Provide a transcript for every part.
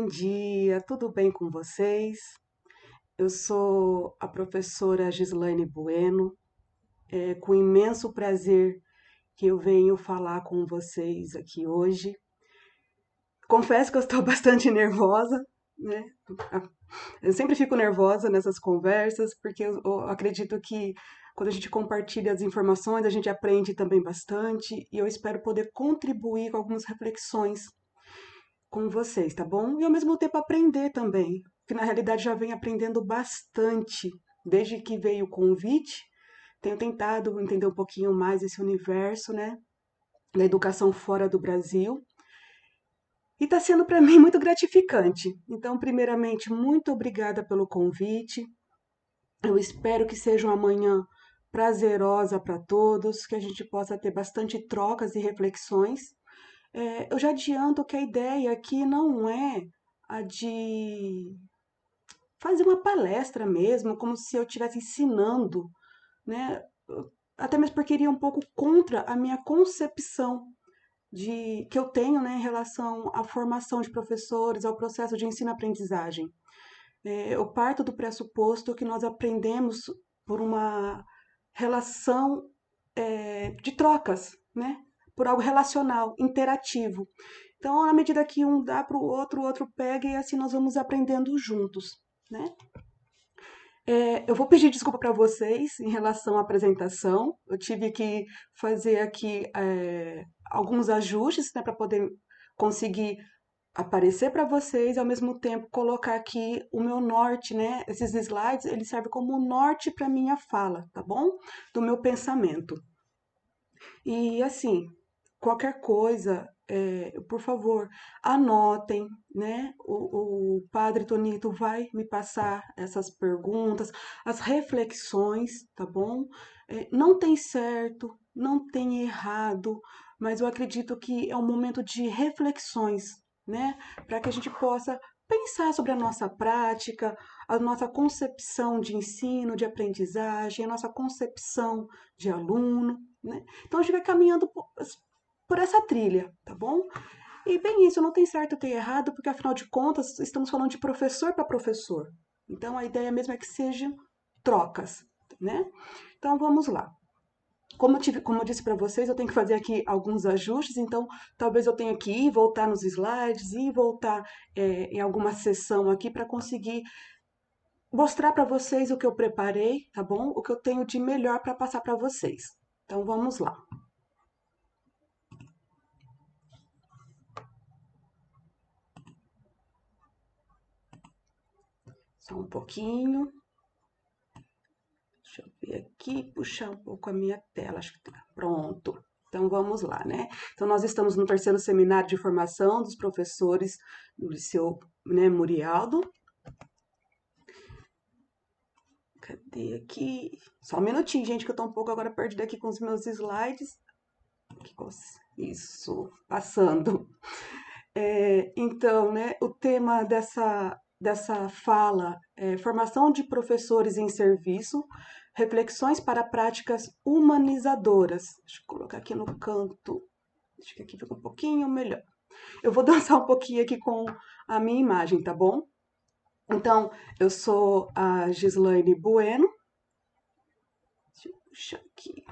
Bom dia, tudo bem com vocês? Eu sou a professora Gislaine Bueno. É com imenso prazer que eu venho falar com vocês aqui hoje. Confesso que eu estou bastante nervosa, né? Eu sempre fico nervosa nessas conversas, porque eu acredito que quando a gente compartilha as informações, a gente aprende também bastante, e eu espero poder contribuir com algumas reflexões com vocês, tá bom? E ao mesmo tempo aprender também, que na realidade já venho aprendendo bastante desde que veio o convite. Tenho tentado entender um pouquinho mais esse universo, né, da educação fora do Brasil. E está sendo para mim muito gratificante. Então, primeiramente, muito obrigada pelo convite. Eu espero que seja uma manhã prazerosa para todos, que a gente possa ter bastante trocas e reflexões. Eu já adianto que a ideia aqui não é a de fazer uma palestra mesmo, como se eu estivesse ensinando, né? Até mesmo porque iria um pouco contra a minha concepção de que eu tenho, né, em relação à formação de professores, ao processo de ensino-aprendizagem. Eu parto do pressuposto que nós aprendemos por uma relação de trocas, né? Por algo relacional, interativo. Então, na medida que um dá para o outro pega e assim nós vamos aprendendo juntos, né? Eu vou pedir desculpa para vocês em relação à apresentação. Eu tive que fazer aqui alguns ajustes, né, para poder conseguir aparecer para vocês e ao mesmo tempo colocar aqui o meu norte, né? Esses slides, eles servem como norte para minha fala, tá bom? Do meu pensamento. E assim, qualquer coisa, por favor, anotem, né? O padre Tonito vai me passar essas perguntas, as reflexões, tá bom? Não tem certo, não tem errado, mas eu acredito que é um momento de reflexões, né? Para que a gente possa pensar sobre a nossa prática, a nossa concepção de ensino, de aprendizagem, a nossa concepção de aluno, né? Então a gente vai caminhando por essa trilha, tá bom? E bem isso, não tem certo ou tem errado, porque afinal de contas estamos falando de professor para professor. Então a ideia mesmo é que sejam trocas, né? Então vamos lá. Como eu disse para vocês, eu tenho que fazer aqui alguns ajustes, então talvez eu tenha que ir, voltar nos slides e voltar em alguma sessão aqui para conseguir mostrar para vocês o que eu preparei, tá bom? O que eu tenho de melhor para passar para vocês. Então vamos lá. Só um pouquinho. Deixa eu ver aqui, puxar um pouco a minha tela. Acho que tá pronto. Então vamos lá, né? Então nós estamos no terceiro seminário de formação dos professores do Liceu, né, Murialdo. Cadê aqui? Só um minutinho, gente, que eu tô um pouco agora perdida aqui com os meus slides. Isso, passando. Então, né, o tema dessa fala é formação de professores em serviço, reflexões para práticas humanizadoras. Deixa eu colocar aqui no canto, acho que aqui fica um pouquinho melhor. Eu vou dançar um pouquinho aqui com a minha imagem, tá bom? Então, eu sou a Gislaine Bueno. Deixa eu puxar aqui.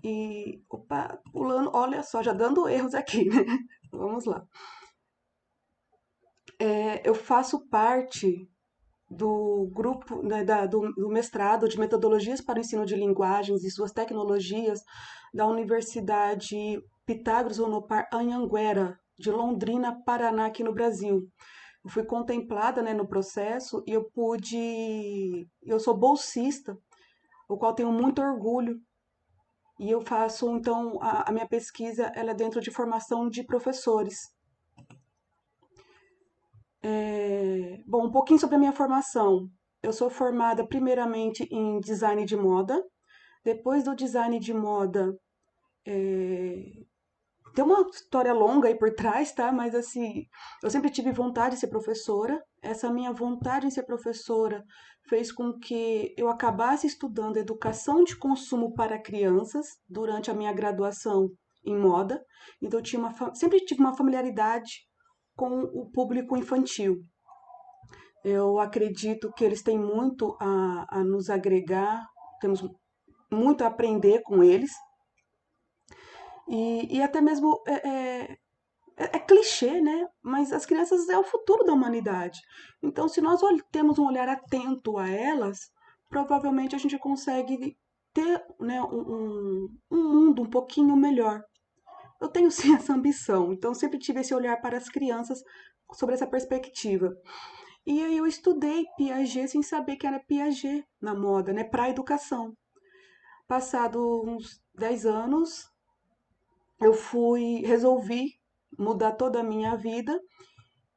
E, opa, pulando, olha só, já dando erros aqui, né? Vamos lá. Eu faço parte do grupo, né, do mestrado de Metodologias para o Ensino de Linguagens e Suas Tecnologias da Universidade Pitágoras Unopar Anhanguera, de Londrina, Paraná, aqui no Brasil. Eu fui contemplada, né, no processo e eu sou bolsista, o qual tenho muito orgulho. E eu faço, então, a minha pesquisa ela é dentro de formação de professores. Bom, um pouquinho sobre a minha formação. Eu sou formada primeiramente em design de moda. Depois do design de moda, tem uma história longa aí por trás, tá? Mas assim, eu sempre tive vontade de ser professora. Essa minha vontade em ser professora fez com que eu acabasse estudando educação de consumo para crianças durante a minha graduação. em moda, então sempre tive uma familiaridade com o público infantil. Eu acredito que eles têm muito a nos agregar, temos muito a aprender com eles, e até mesmo é clichê, né? Mas as crianças é o futuro da humanidade. Então, se nós temos um olhar atento a elas, provavelmente a gente consegue ter, né, um mundo um pouquinho melhor. Eu tenho sim essa ambição, então sempre tive esse olhar para as crianças sobre essa perspectiva. E aí eu estudei Piaget sem saber que era Piaget na moda, né, para a educação. Passado uns 10 anos, resolvi mudar toda a minha vida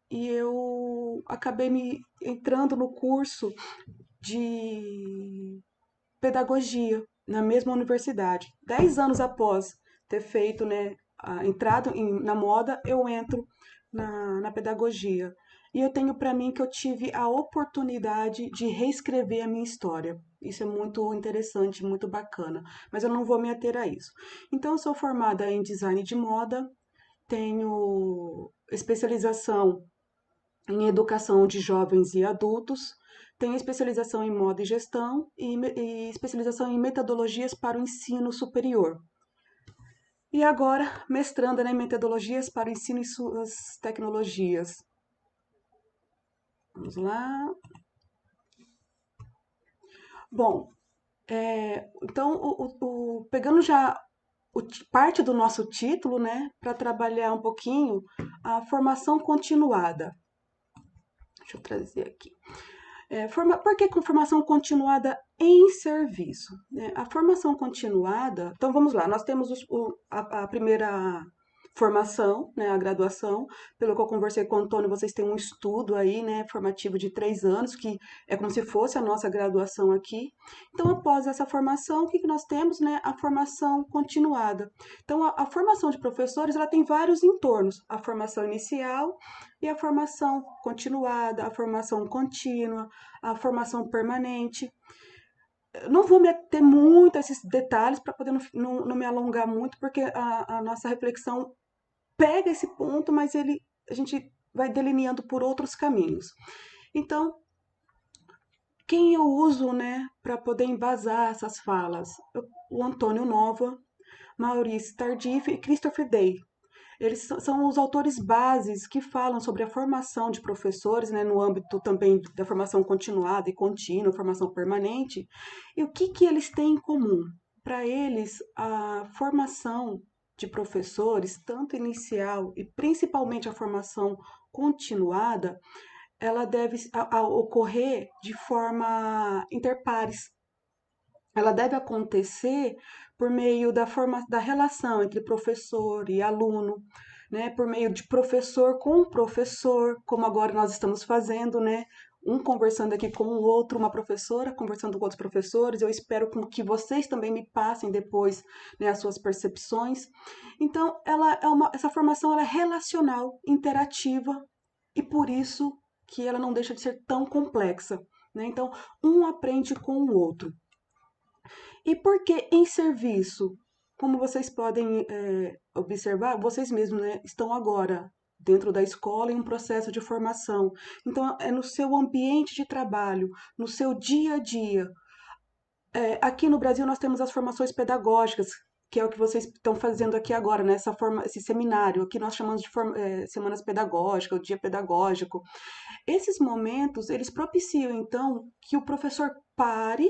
e eu acabei me entrando no curso de pedagogia na mesma universidade. 10 anos após ter feito, né, entrado na moda, eu entro na pedagogia. E eu tenho para mim que eu tive a oportunidade de reescrever a minha história. Isso é muito interessante, muito bacana, mas eu não vou me ater a isso. Então, eu sou formada em design de moda, tenho especialização em educação de jovens e adultos, tenho especialização em moda e gestão e especialização em metodologias para o ensino superior. E agora, mestranda em metodologias para o ensino e suas tecnologias. Vamos lá. Bom, então, pegando já parte do nosso título, né, para trabalhar um pouquinho a formação continuada. Deixa eu trazer aqui. Por que com formação continuada em serviço? Né? A formação continuada, então vamos lá, nós temos a primeira formação, né, a graduação, pelo que eu conversei com o Antônio, vocês têm um estudo aí, né, formativo de 3 anos, que é como se fosse a nossa graduação aqui. Então, após essa formação, o que nós temos, né, a formação continuada. Então, a formação de professores, ela tem vários entornos, a formação inicial e a formação continuada, a formação contínua, a formação permanente. Eu não vou me ater muito a esses detalhes para poder não me alongar muito, porque a nossa reflexão pega esse ponto, mas a gente vai delineando por outros caminhos. Então, quem eu uso, né, para poder embasar essas falas? O Antônio Nova, Maurice Tardif e Christopher Day. Eles são os autores bases que falam sobre a formação de professores, né, no âmbito também da formação continuada e contínua, formação permanente. E o que eles têm em comum? Para eles, a formação de professores, tanto inicial e principalmente a formação continuada, ela deve ocorrer de forma interpares. Ela deve acontecer por meio da relação entre professor e aluno, né? Por meio de professor com professor, como agora nós estamos fazendo, né? Um conversando aqui com o outro, uma professora conversando com outros professores. Eu espero que vocês também me passem depois, né, as suas percepções. Então, essa formação ela é relacional, interativa e por isso que ela não deixa de ser tão complexa, né? Então, um aprende com o outro. E por que em serviço? Como vocês podem observar, vocês mesmos, né, estão agora dentro da escola em um processo de formação. Então, é no seu ambiente de trabalho, no seu dia a dia. Aqui no Brasil, nós temos as formações pedagógicas, que é o que vocês estão fazendo aqui agora, né? Esse seminário. Aqui nós chamamos de semanas pedagógicas, o dia pedagógico. Esses momentos, eles propiciam, então, que o professor pare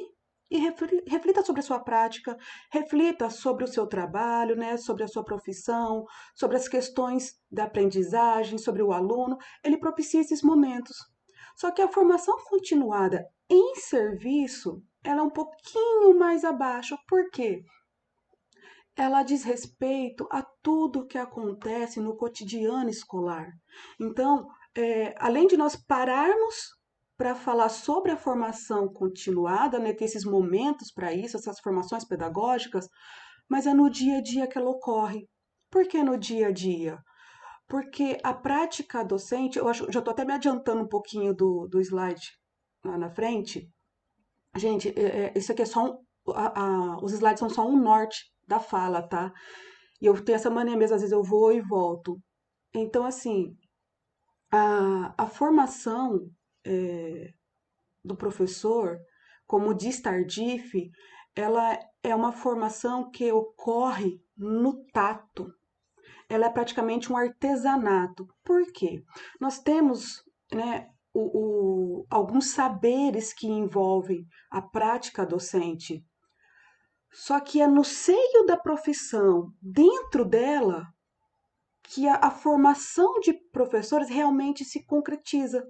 e reflita sobre a sua prática, reflita sobre o seu trabalho, né, sobre a sua profissão, sobre as questões da aprendizagem, sobre o aluno. Ele propicia esses momentos. Só que a formação continuada em serviço, ela é um pouquinho mais abaixo. Por quê? Ela diz respeito a tudo que acontece no cotidiano escolar. Então, além de nós pararmos para falar sobre a formação continuada, né, ter esses momentos para isso, essas formações pedagógicas, mas é no dia a dia que ela ocorre. Por que no dia a dia? Porque a prática docente, eu acho, já estou até me adiantando um pouquinho do slide lá na frente. Gente, isso aqui é só os slides são só um norte da fala, tá? E eu tenho essa mania mesmo, às vezes eu vou e volto. Então, assim, a formação do professor, como diz Tardif, ela é uma formação que ocorre no tato. Ela é praticamente um artesanato. Por quê? Nós temos, né, alguns saberes que envolvem a prática docente. Só que é no seio da profissão, dentro dela, que a formação de professores realmente se concretiza.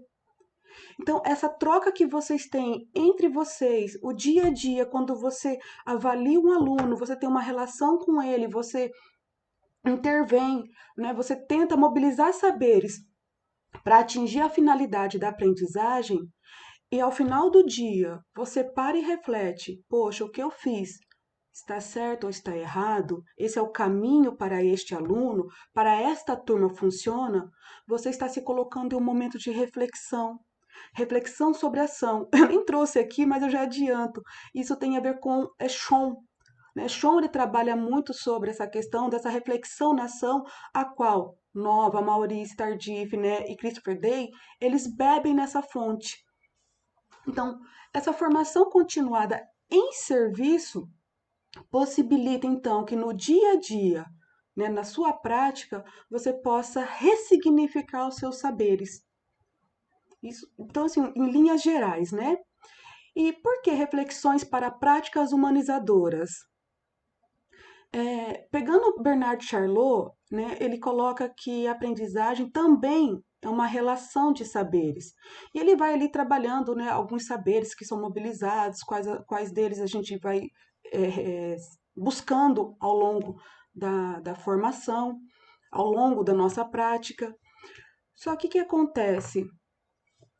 Então, essa troca que vocês têm entre vocês, o dia a dia, quando você avalia um aluno, você tem uma relação com ele, você intervém, né? Você tenta mobilizar saberes para atingir a finalidade da aprendizagem, e ao final do dia você para e reflete: poxa, o que eu fiz está certo ou está errado? Esse é o caminho para este aluno? Para esta turma funciona? Você está se colocando em um momento de reflexão. Reflexão sobre ação. Eu nem trouxe aqui, mas eu já adianto. Isso tem a ver com Schon, né? Schon ele trabalha muito sobre essa questão dessa reflexão na ação, a qual Nova, Maurice, Tardif, né, e Christopher Day, eles bebem nessa fonte. Então, essa formação continuada em serviço possibilita, então, que no dia a dia, né, na sua prática, você possa ressignificar os seus saberes. Isso, então, assim, em linhas gerais, né? E por que reflexões para práticas humanizadoras? Pegando Bernard Charlot, né, ele coloca que a aprendizagem também é uma relação de saberes. E ele vai ali trabalhando, né, alguns saberes que são mobilizados, quais deles a gente vai é, é, buscando ao longo da formação, ao longo da nossa prática. Só que o que acontece?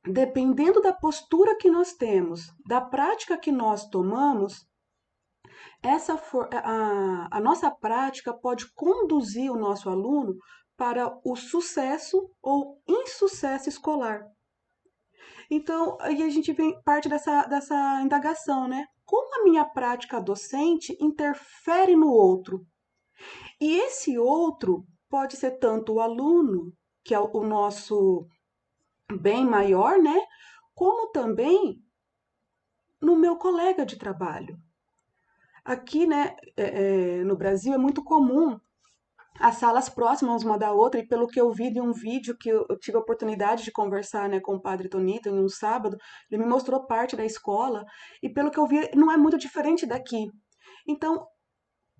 Dependendo da postura que nós temos, da prática que nós tomamos, a nossa prática pode conduzir o nosso aluno para o sucesso ou insucesso escolar. Então, aí a gente vem parte dessa indagação, né? Como a minha prática docente interfere no outro? E esse outro pode ser tanto o aluno, que é o nosso bem maior, né? Como também no meu colega de trabalho. Aqui, né, no Brasil é muito comum as salas próximas uma da outra, e pelo que eu vi de um vídeo que eu tive a oportunidade de conversar, né, com o padre Tonito em um sábado, ele me mostrou parte da escola, e pelo que eu vi, não é muito diferente daqui. Então,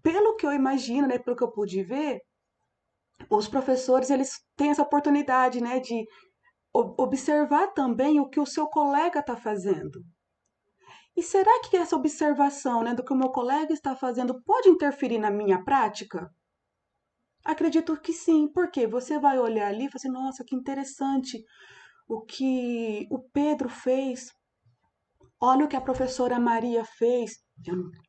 pelo que eu imagino, né, pelo que eu pude ver, os professores, eles têm essa oportunidade, né, de observar também o que o seu colega está fazendo. E será que essa observação, né, do que o meu colega está fazendo pode interferir na minha prática? Acredito que sim, porque você vai olhar ali e falar assim, nossa, que interessante o que o Pedro fez. Olha o que a professora Maria fez.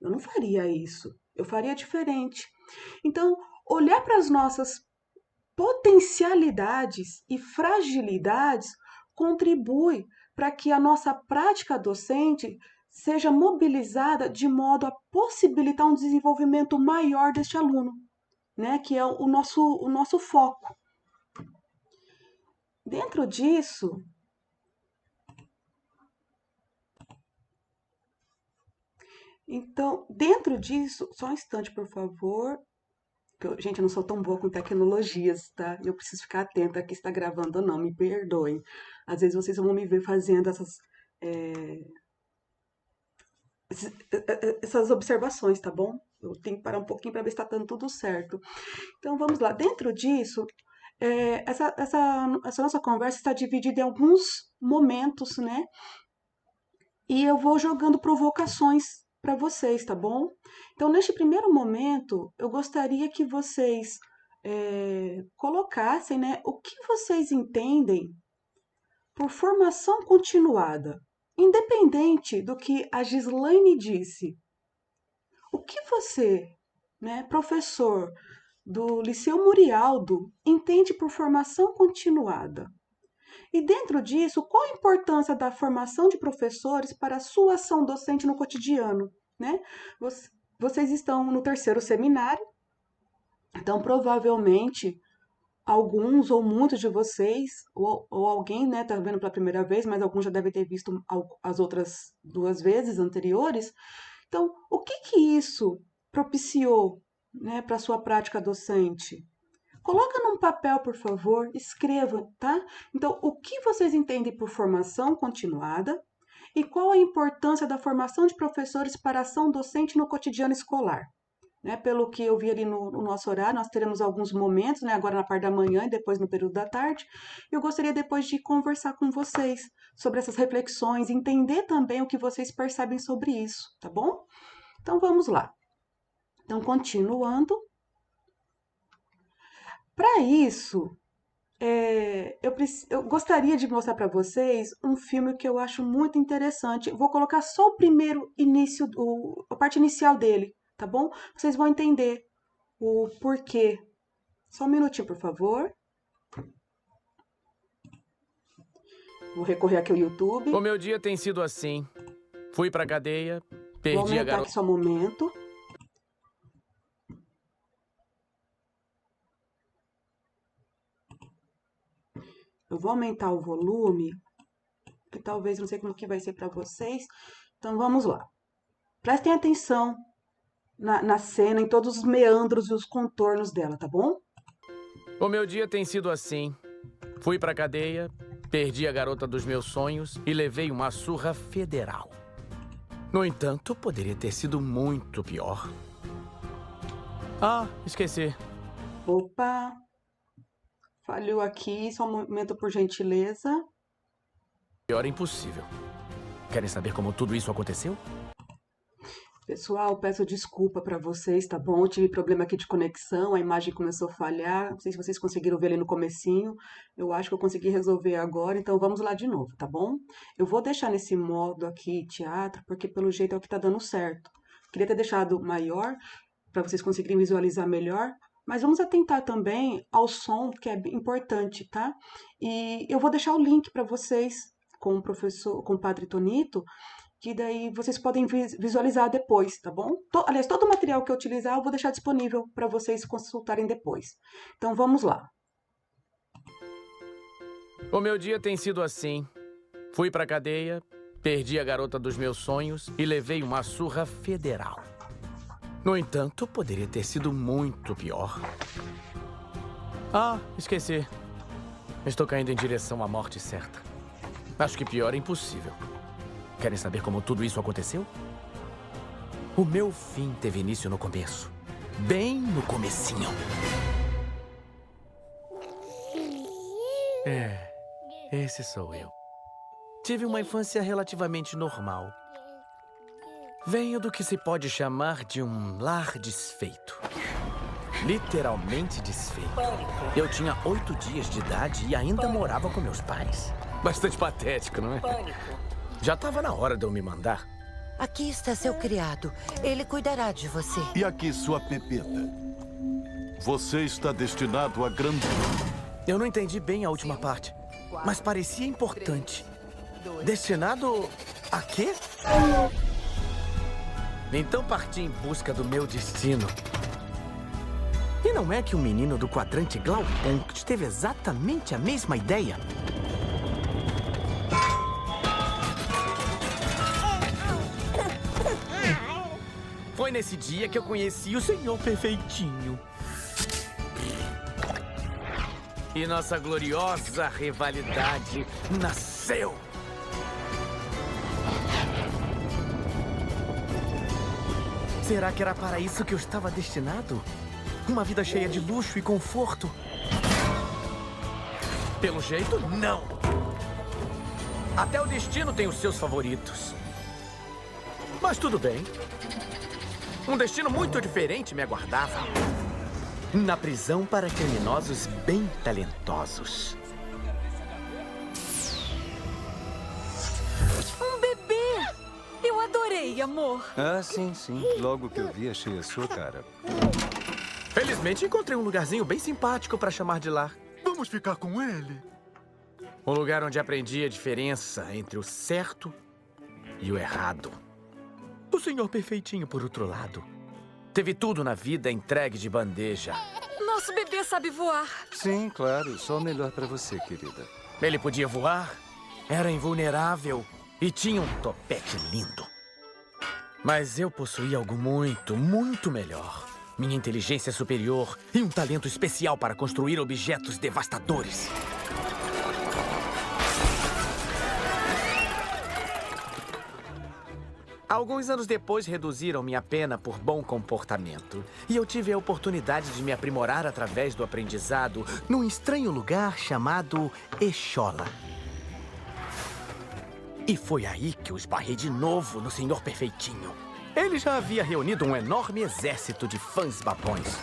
Eu não faria isso. Eu faria diferente. Então, olhar para as nossas potencialidades e fragilidades contribui para que a nossa prática docente seja mobilizada de modo a possibilitar um desenvolvimento maior deste aluno, né, que é o nosso foco. Dentro disso, só um instante, por favor, gente, eu não sou tão boa com tecnologias, tá? Eu preciso ficar atenta aqui se está gravando ou não, me perdoem. Às vezes vocês vão me ver fazendo é, essas observações, tá bom? Eu tenho que parar um pouquinho para ver se está dando tudo certo. Então vamos lá. Dentro disso, essa nossa conversa está dividida em alguns momentos, né? E eu vou jogando provocações para vocês, tá bom? Então, neste primeiro momento, eu gostaria que vocês colocassem, né, o que vocês entendem por formação continuada, independente do que a Gislaine disse. O que você, né, professor do Liceu Murialdo, entende por formação continuada? E dentro disso, qual a importância da formação de professores para a sua ação docente no cotidiano, né? Vocês estão no terceiro seminário, Então, provavelmente, alguns ou muitos de vocês, ou alguém, né, tá vendo pela primeira vez, mas alguns já devem ter visto as outras 2 vezes anteriores. Então, o que que isso propiciou, né, para a sua prática docente? Coloca num papel, por favor, escreva, tá? Então, o que vocês entendem por formação continuada e qual a importância da formação de professores para a ação docente no cotidiano escolar? Né, pelo que eu vi ali no nosso horário, nós teremos alguns momentos, né, agora na parte da manhã e depois no período da tarde. Eu gostaria depois de conversar com vocês sobre essas reflexões, entender também o que vocês percebem sobre isso, tá bom? Então vamos lá. Então, continuando. Para isso, eu gostaria de mostrar para vocês um filme que eu acho muito interessante. Vou colocar só o primeiro início, a parte inicial dele, tá bom? Vocês vão entender o porquê. Só um minutinho, por favor. Vou recorrer aqui ao YouTube. O meu dia tem sido assim. Fui pra cadeia, Vou perdi a aumentar garota. aqui só um momento. Eu vou aumentar o volume, que talvez não sei como que vai ser para vocês. Então vamos lá. Prestem atenção na cena, em todos os meandros e os contornos dela, tá bom? O meu dia tem sido assim. Fui pra cadeia, perdi a garota dos meus sonhos e levei uma surra federal. No entanto, poderia ter sido muito pior. Ah, esqueci. Opa! Falhou aqui, só um momento por gentileza. Pior é impossível. Querem saber como tudo isso aconteceu? Pessoal, peço desculpa para vocês, tá bom? Eu tive problema aqui de conexão, a imagem começou a falhar. Não sei se vocês conseguiram ver ali no comecinho. Eu acho que eu consegui resolver agora, então vamos lá de novo, tá bom? Eu vou deixar nesse modo aqui, teatro, porque pelo jeito é o que tá dando certo. Queria ter deixado maior, para vocês conseguirem visualizar melhor, mas vamos atentar também ao som, que é importante, tá? E eu vou deixar o link para vocês com o professor, com o Padre Tonito, que daí vocês podem visualizar depois, tá bom? Aliás, todo o material que eu utilizar eu vou deixar disponível para vocês consultarem depois. Então vamos lá. O meu dia tem sido assim. Fui pra cadeia, perdi a garota dos meus sonhos e levei uma surra federal. No entanto, poderia ter sido muito pior. Ah, esqueci. Estou caindo em direção à morte certa. Acho que pior é impossível. Querem saber como tudo isso aconteceu? O meu fim teve início no começo. Bem no comecinho. Esse sou eu. Tive uma infância relativamente normal. Venho do que se pode chamar de um lar desfeito. Literalmente desfeito. Eu tinha 8 dias de idade e ainda morava com meus pais. Bastante patético, não é? Já estava na hora de eu me mandar. Aqui está seu criado. Ele cuidará de você. E aqui sua Pepeta. Você está destinado a grande... Eu não entendi bem a última parte, mas parecia importante. Destinado a quê? Então parti em busca do meu destino. E não é que o menino do quadrante Glauponct teve exatamente a mesma ideia? Foi nesse dia que eu conheci o Senhor Perfeitinho. E nossa gloriosa rivalidade nasceu. Será que era para isso que eu estava destinado? Uma vida cheia de luxo e conforto? Pelo jeito, não. Até o destino tem os seus favoritos. Mas tudo bem. Um destino muito diferente me aguardava. Na prisão para criminosos bem talentosos. Um bebê! Eu adorei, amor. Ah, sim. Logo que eu vi, achei a sua cara. Felizmente encontrei um lugarzinho bem simpático para chamar de lar. Vamos ficar com ele? Um lugar onde aprendi a diferença entre o certo e o errado. O Senhor Perfeitinho, por outro lado, teve tudo na vida entregue de bandeja. Nosso bebê sabe voar. Sim, claro. Só o melhor pra você, querida. Ele podia voar, era invulnerável e tinha um topete lindo. Mas eu possuía algo muito, muito melhor. Minha inteligência superior e um talento especial para construir objetos devastadores. Alguns anos depois, reduziram minha pena por bom comportamento. E eu tive a oportunidade de me aprimorar através do aprendizado num estranho lugar chamado Exola. E foi aí que eu esbarrei de novo no Senhor Perfeitinho. Ele já havia reunido um enorme exército de fãs babões.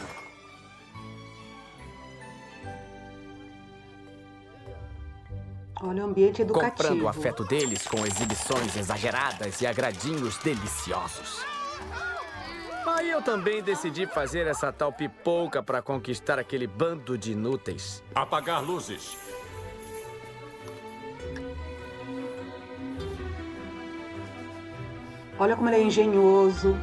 Olha o ambiente educativo. Comprando o afeto deles com exibições exageradas e agradinhos deliciosos. Aí eu também decidi fazer essa tal pipoca para conquistar aquele bando de inúteis. Apagar luzes. Olha como ele é engenhoso.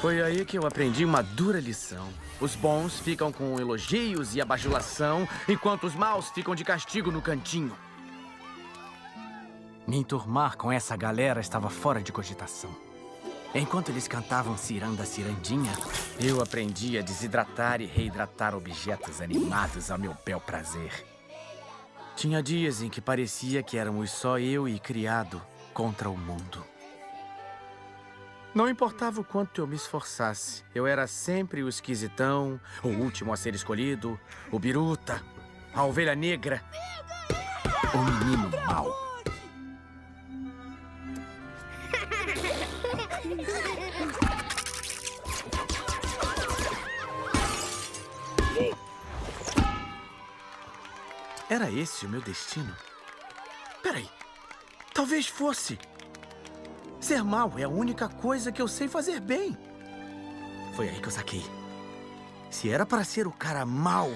Foi aí que eu aprendi uma dura lição. Os bons ficam com elogios e bajulação, enquanto os maus ficam de castigo no cantinho. Me enturmar com essa galera estava fora de cogitação. Enquanto eles cantavam Ciranda Cirandinha, eu aprendi a desidratar e reidratar objetos animados ao meu bel prazer. Tinha dias em que parecia que éramos só eu e criado contra o mundo. Não importava o quanto eu me esforçasse, eu era sempre o esquisitão, o último a ser escolhido, o biruta, a ovelha negra, o menino mau. Era esse o meu destino? Peraí, talvez fosse. Ser mau é a única coisa que eu sei fazer bem. Foi aí que eu saquei. Se era para ser o cara mau,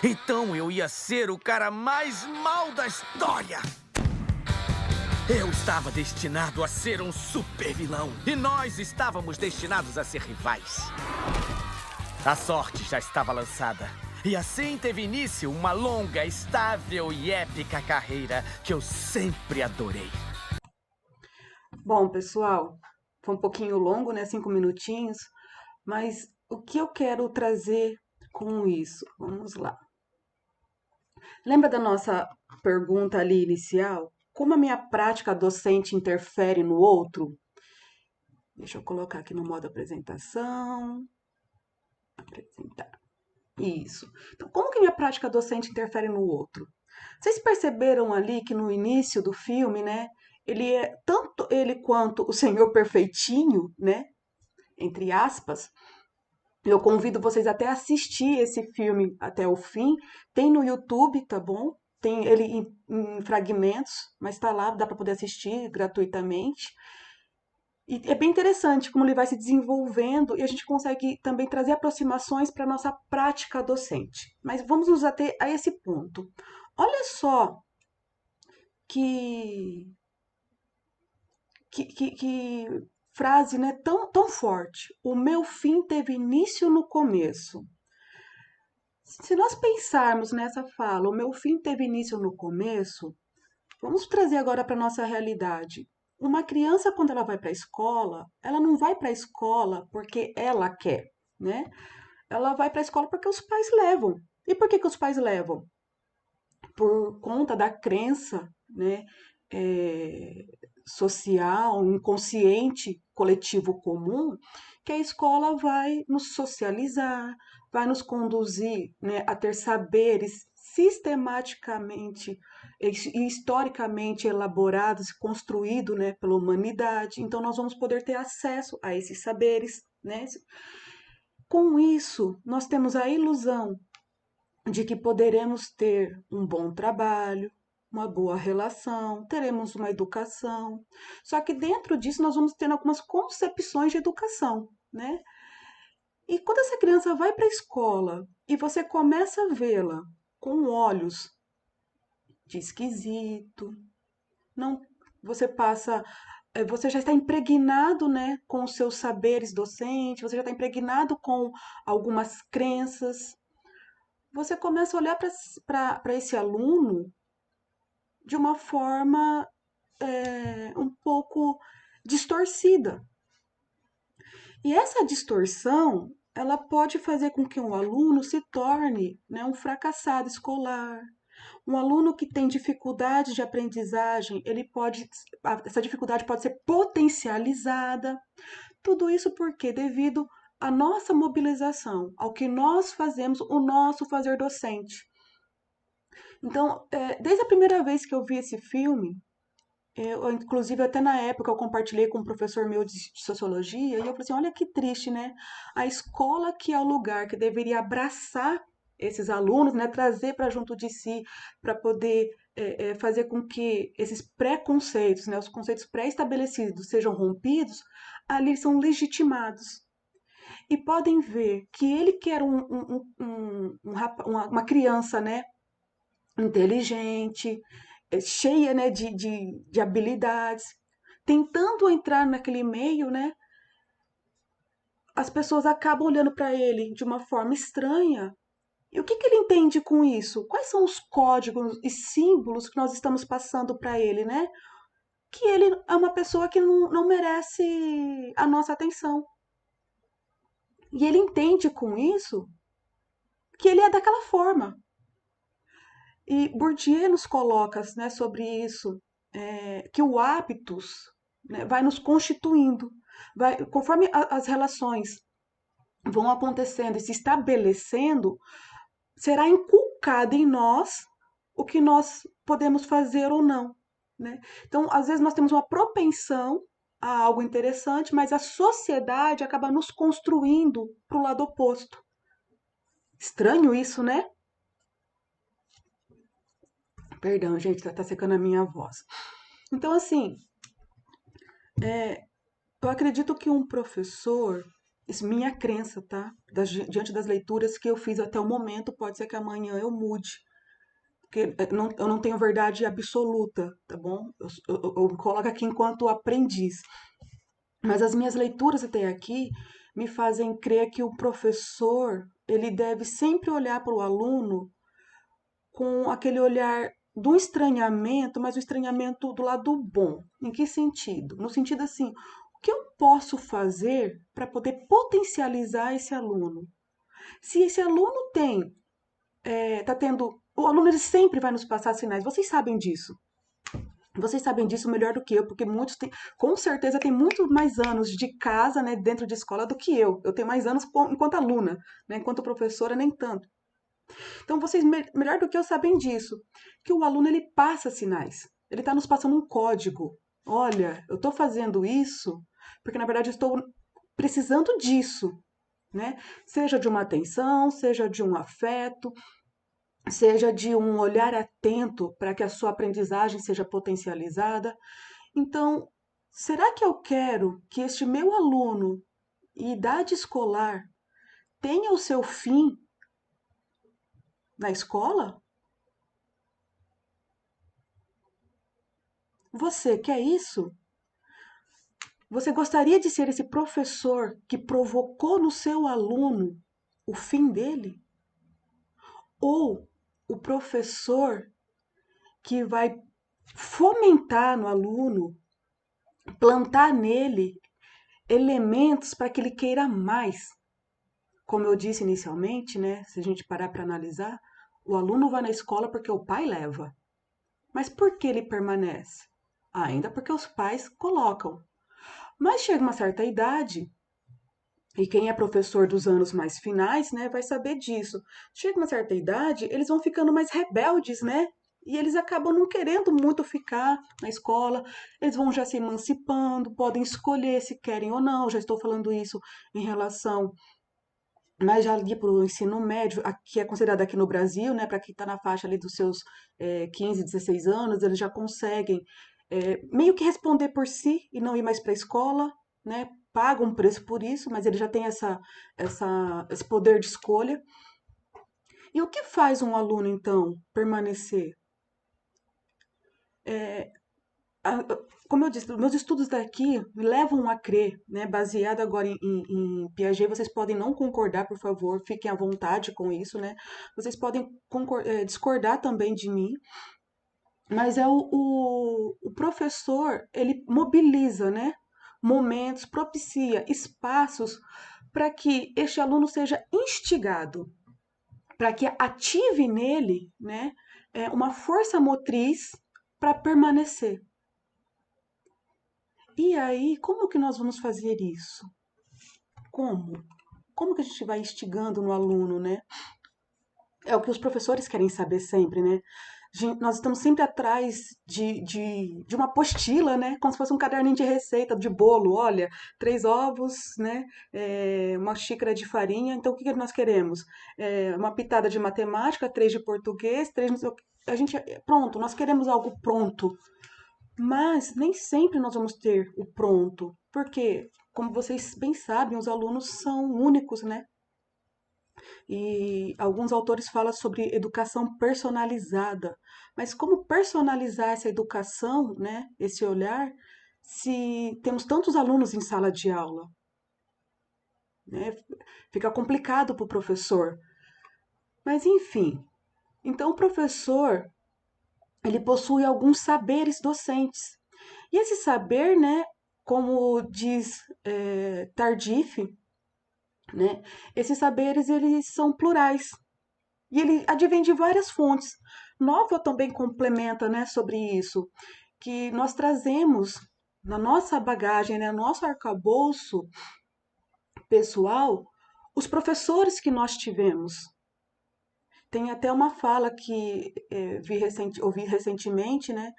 então eu ia ser o cara mais mau da história. Eu estava destinado a ser um super vilão. E nós estávamos destinados a ser rivais. A sorte já estava lançada. E assim teve início uma longa, estável e épica carreira que eu sempre adorei. Bom, pessoal, foi um pouquinho longo, né? 5 minutinhos. Mas o que eu quero trazer com isso? Vamos lá. Lembra da nossa pergunta ali inicial? Como a minha prática docente interfere no outro? Deixa eu colocar aqui no modo apresentação. Apresentar. Isso. Então, como que minha prática docente interfere no outro? Vocês perceberam ali que no início do filme, né? Ele é tanto ele quanto o Senhor Perfeitinho, né? Entre aspas. Eu convido vocês até a assistir esse filme até o fim. Tem no YouTube, tá bom? Tem ele em fragmentos, mas tá lá, dá para poder assistir gratuitamente. E é bem interessante como ele vai se desenvolvendo e a gente consegue também trazer aproximações para a nossa prática docente. Mas vamos nos ater a esse ponto. Olha só que frase, né, tão forte. O meu fim teve início no começo. Se nós pensarmos nessa fala, o meu fim teve início no começo, vamos trazer agora para a nossa realidade. Uma criança, quando ela vai para a escola, ela não vai para a escola porque ela quer, né? Ela vai para a escola porque os pais levam. E por que os pais levam? Por conta da crença, né? Social, inconsciente, coletivo comum, que a escola vai nos socializar, vai nos conduzir, né, a ter saberes sistematicamente e historicamente elaborados e construídos, né, pela humanidade. Então, nós vamos poder ter acesso a esses saberes, né? Com isso, nós temos a ilusão de que poderemos ter um bom trabalho, uma boa relação, teremos uma educação. Só que dentro disso nós vamos ter algumas concepções de educação, né? E quando essa criança vai para a escola e você começa a vê-la com olhos de esquisito, não, você passa, você já está impregnado, né, com os seus saberes docentes, você já está impregnado com algumas crenças. Você começa a olhar para esse aluno de uma forma um pouco distorcida. E essa distorção, ela pode fazer com que um aluno se torne, né, um fracassado escolar. Um aluno que tem dificuldade de aprendizagem, essa dificuldade pode ser potencializada. Tudo isso porque devido à nossa mobilização, ao que nós fazemos, o nosso fazer docente. Então, desde a primeira vez que eu vi esse filme, inclusive, até na época, eu compartilhei com um professor meu de sociologia, e eu falei assim: olha que triste, né? A escola, que é o lugar que deveria abraçar esses alunos, né? Trazer para junto de si, para poder fazer com que esses preconceitos, né? Os conceitos pré-estabelecidos sejam rompidos, ali são legitimados. E podem ver que ele que era uma criança, né? Inteligente, cheia, né, de habilidades, tentando entrar naquele meio, né, as pessoas acabam olhando para ele de uma forma estranha. E o que, que ele entende com isso? Quais são os códigos e símbolos que nós estamos passando para ele, né? Que ele é uma pessoa que não merece a nossa atenção. E ele entende com isso que ele é daquela forma. E Bourdieu nos coloca, né, sobre isso, que o hábitos, né, vai nos constituindo, conforme as relações vão acontecendo e se estabelecendo, será inculcado em nós o que nós podemos fazer ou não. Né? Então, às vezes, nós temos uma propensão a algo interessante, mas a sociedade acaba nos construindo para o lado oposto. Estranho isso, né? Perdão, gente, tá secando a minha voz. Então, assim, eu acredito que um professor, isso é minha crença, tá? Diante das leituras que eu fiz até o momento, pode ser que amanhã eu mude, porque eu não tenho verdade absoluta, tá bom? Eu me coloco aqui enquanto aprendiz. Mas as minhas leituras até aqui me fazem crer que o professor, ele deve sempre olhar para o aluno com aquele olhar do estranhamento, mas o estranhamento do lado bom. Em que sentido? No sentido assim, o que eu posso fazer para poder potencializar esse aluno? Se esse aluno tá tendo, o aluno ele sempre vai nos passar sinais. Vocês sabem disso. Vocês sabem disso melhor do que eu, porque muitos têm, com certeza, têm muito mais anos de casa, né, dentro de escola do que eu. Eu tenho mais anos enquanto aluna, né, enquanto professora, nem tanto. Então, vocês melhor do que eu sabem disso, que o aluno ele passa sinais. Ele está nos passando um código. Olha, eu estou fazendo isso porque na verdade eu estou precisando disso, né? Seja de uma atenção, seja de um afeto, seja de um olhar atento para que a sua aprendizagem seja potencializada. Então, será que eu quero que este meu aluno em idade escolar tenha o seu fim na escola? Você quer isso? Você gostaria de ser esse professor que provocou no seu aluno o fim dele? Ou o professor que vai fomentar no aluno, plantar nele elementos para que ele queira mais? Como eu disse inicialmente, né, se a gente parar para analisar, o aluno vai na escola porque o pai leva. Mas por que ele permanece? Ainda porque os pais colocam. Mas chega uma certa idade, e quem é professor dos anos mais finais, né, vai saber disso. Chega uma certa idade, eles vão ficando mais rebeldes, né? E eles acabam não querendo muito ficar na escola, eles vão já se emancipando, podem escolher se querem ou não. Já estou falando isso em relação, mas já ali para o ensino médio, que é considerado aqui no Brasil, né, para quem está na faixa ali dos seus 15, 16 anos, eles já conseguem meio que responder por si e não ir mais para a escola, né? Pagam um preço por isso, mas ele já tem esse poder de escolha. E o que faz um aluno, então, permanecer? Como eu disse, meus estudos daqui me levam a crer, né, baseado agora em Piaget, vocês podem não concordar, por favor, fiquem à vontade com isso, né? Vocês podem discordar também de mim, mas o professor, ele mobiliza, né, momentos, propicia espaços para que este aluno seja instigado, para que ative nele, né, uma força motriz para permanecer. E aí, como que nós vamos fazer isso? Como? Como que a gente vai instigando no aluno, né? É o que os professores querem saber sempre, né? Nós estamos sempre atrás de uma apostila, né? Como se fosse um caderninho de receita, de bolo. Olha, 3 ovos, né? Uma xícara de farinha. Então, o que que nós queremos? Uma pitada de matemática, 3 de português, 3 não sei o quê. A gente, pronto, nós queremos algo pronto. Mas nem sempre nós vamos ter o pronto, porque, como vocês bem sabem, os alunos são únicos, né? E alguns autores falam sobre educação personalizada. Mas como personalizar essa educação, né? Esse olhar, se temos tantos alunos em sala de aula, né? Fica complicado para o professor. Mas enfim, então o professor ele possui alguns saberes docentes. E esse saber, né, como diz Tardif, né, esses saberes eles são plurais e ele advém de várias fontes. Nova também complementa, né, sobre isso, que nós trazemos na nossa bagagem, né, no nosso arcabouço pessoal, os professores que nós tivemos. Tem até uma fala que ouvi recentemente, né,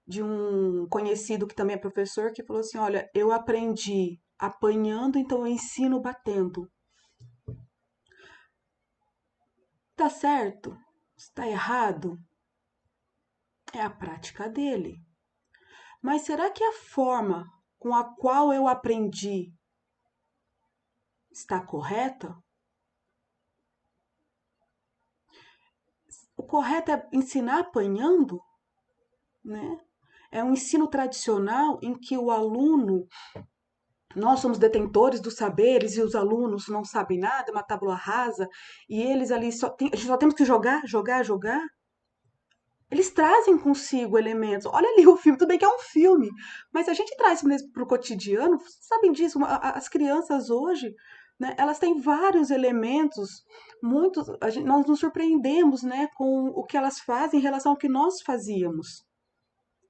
de um conhecido que também é professor, que falou assim: olha, eu aprendi apanhando, então eu ensino batendo. Tá certo? Está errado? É a prática dele. Mas será que a forma com a qual eu aprendi está correta? O correto é ensinar apanhando, né? É um ensino tradicional em que o aluno, nós somos detentores dos saberes e os alunos não sabem nada, é uma tábua rasa, e eles ali a gente só temos que jogar, jogar, jogar. Eles trazem consigo elementos. Olha ali o filme, tudo bem que é um filme, mas a gente traz mesmo para o cotidiano, vocês sabem disso, as crianças hoje, né, elas têm vários elementos, muitos, nós nos surpreendemos, né, com o que elas fazem em relação ao que nós fazíamos.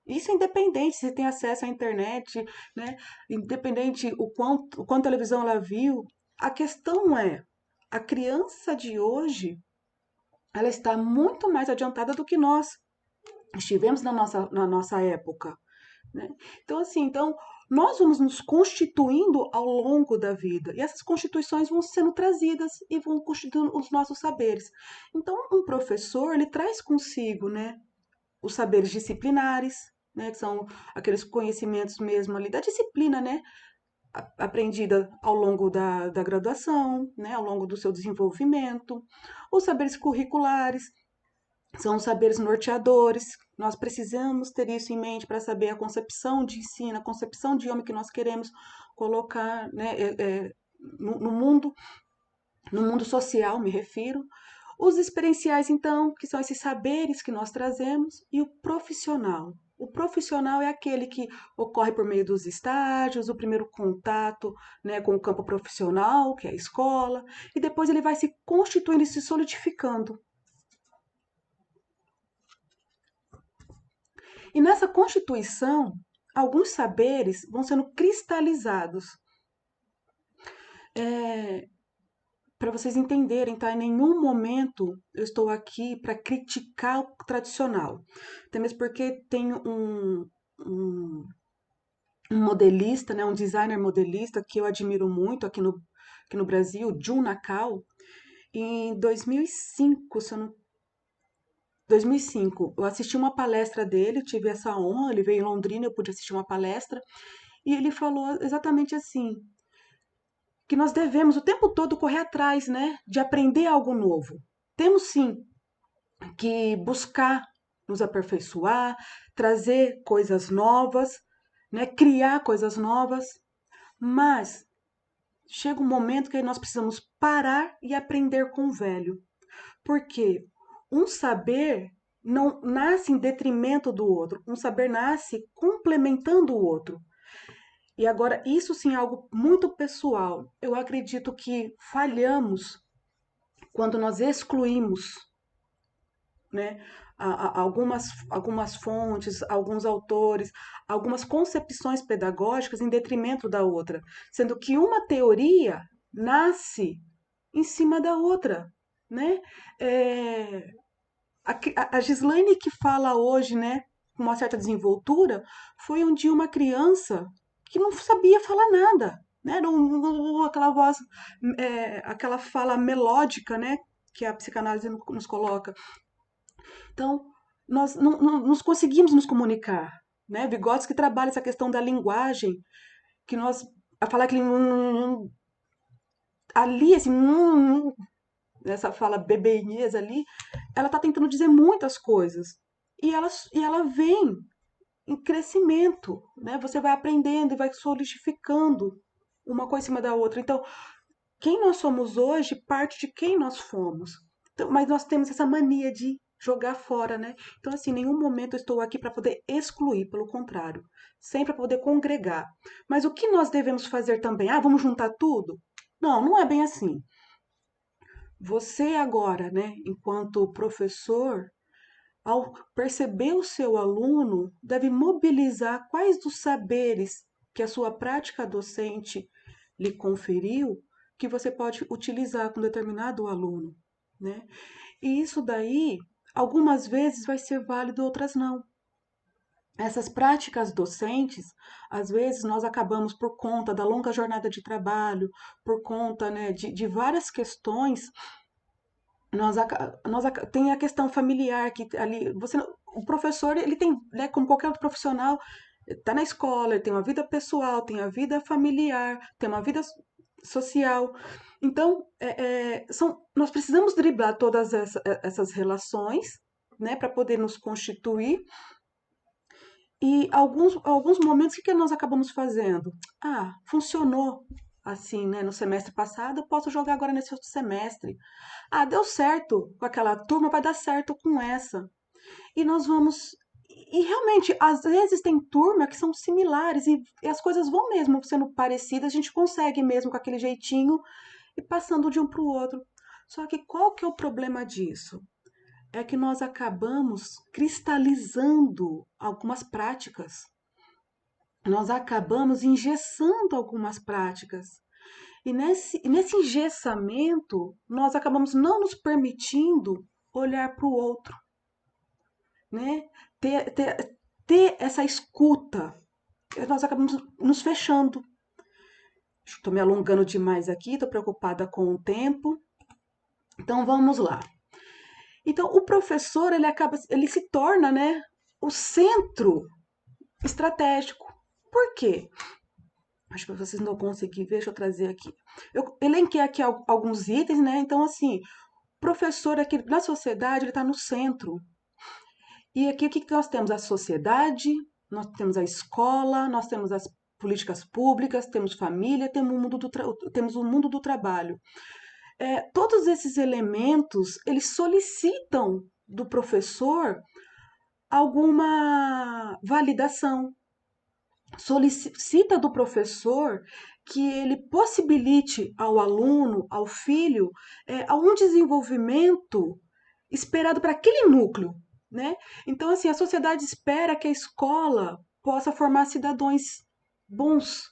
Isso é independente se tem acesso à internet, né? Independente o quanto televisão ela viu. A questão é, a criança de hoje, ela está muito mais adiantada do que nós estivemos na nossa época, né? Então, assim, nós vamos nos constituindo ao longo da vida. E essas constituições vão sendo trazidas e vão constituindo os nossos saberes. Então, um professor, ele traz consigo, né, os saberes disciplinares, né, que são aqueles conhecimentos mesmo ali da disciplina, né, aprendida ao longo da graduação, né, ao longo do seu desenvolvimento. Os saberes curriculares são os saberes norteadores. Nós precisamos ter isso em mente para saber a concepção de ensino, a concepção de homem que nós queremos colocar, né, no mundo, no mundo social, me refiro. Os experienciais, então, que são esses saberes que nós trazemos, e o profissional. O profissional é aquele que ocorre por meio dos estágios, o primeiro contato, né, com o campo profissional, que é a escola, e depois ele vai se constituindo e se solidificando. E nessa constituição, alguns saberes vão sendo cristalizados. Para vocês entenderem, tá? Em nenhum momento eu estou aqui para criticar o tradicional. Até mesmo porque tem um modelista, né, um designer modelista que eu admiro muito aqui no Brasil, Jun Nakao. Em 2005, se eu não 2005, eu assisti uma palestra dele, tive essa honra, ele veio em Londrina, eu pude assistir uma palestra, e ele falou exatamente assim, que nós devemos o tempo todo correr atrás, né, de aprender algo novo. Temos sim que buscar nos aperfeiçoar, trazer coisas novas, né? Criar coisas novas, mas chega um momento que nós precisamos parar e aprender com o velho, porque um saber não nasce em detrimento do outro, um saber nasce complementando o outro. E agora, isso sim é algo muito pessoal. Eu acredito que falhamos quando nós excluímos, né, algumas fontes, alguns autores, algumas concepções pedagógicas em detrimento da outra, sendo que uma teoria nasce em cima da outra, né? É, a Gislaine que fala hoje, né, com uma certa desenvoltura, foi um dia uma criança que não sabia falar nada, né? Era aquela voz, aquela fala melódica, né, que a psicanálise nos coloca. Então, nós não nos conseguimos nos comunicar, né? Vygotsky trabalha essa questão da linguagem, que nós, a falar aquele ali, assim, essa fala bebeinhesa ali, ela está tentando dizer muitas coisas. E ela vem em crescimento, né? Você vai aprendendo e vai solidificando uma coisa em cima da outra. Então, quem nós somos hoje parte de quem nós fomos. Então, mas nós temos essa mania de jogar fora, né? Então, assim, em nenhum momento eu estou aqui para poder excluir, pelo contrário, sempre para poder congregar. Mas o que nós devemos fazer também? Ah, vamos juntar tudo? Não, não é bem assim. Você agora, né, enquanto professor, ao perceber o seu aluno, deve mobilizar quais dos saberes que a sua prática docente lhe conferiu que você pode utilizar com determinado aluno, né? E isso daí, algumas vezes vai ser válido, outras não. Essas práticas docentes, às vezes nós acabamos por conta da longa jornada de trabalho, por conta, né, de várias questões, tem a questão familiar que ali o professor ele tem, né, como qualquer outro profissional, está na escola, ele tem uma vida pessoal, tem a vida familiar, tem uma vida social. Então, nós precisamos driblar todas essas relações, né, para poder nos constituir. E alguns momentos, o que nós acabamos fazendo? Ah, funcionou assim, né, no semestre passado, eu posso jogar agora nesse outro semestre. Ah, deu certo com aquela turma, vai dar certo com essa. E nós vamos. E realmente, às vezes tem turma que são similares e as coisas vão mesmo sendo parecidas, a gente consegue mesmo com aquele jeitinho e passando de um para o outro. Só que qual que é o problema disso? É que nós acabamos cristalizando algumas práticas. Nós acabamos engessando algumas práticas. E nesse engessamento, nós acabamos não nos permitindo olhar para o outro, né? Ter essa escuta. Nós acabamos nos fechando. Estou me alongando demais aqui, estou preocupada com o tempo. Então vamos lá. Então o professor ele se torna, né, o centro estratégico. Por quê? Acho que vocês não conseguem ver, deixa eu trazer aqui. Eu elenquei aqui alguns itens, né? Então, assim, professor aqui na sociedade, ele está no centro. E aqui o que nós temos? A sociedade, nós temos a escola, nós temos as políticas públicas, temos família, temos o mundo do trabalho. Todos esses elementos, eles solicitam do professor alguma validação, solicita do professor que ele possibilite ao aluno, ao filho, algum desenvolvimento esperado para aquele núcleo, né? Então, assim, a sociedade espera que a escola possa formar cidadãos bons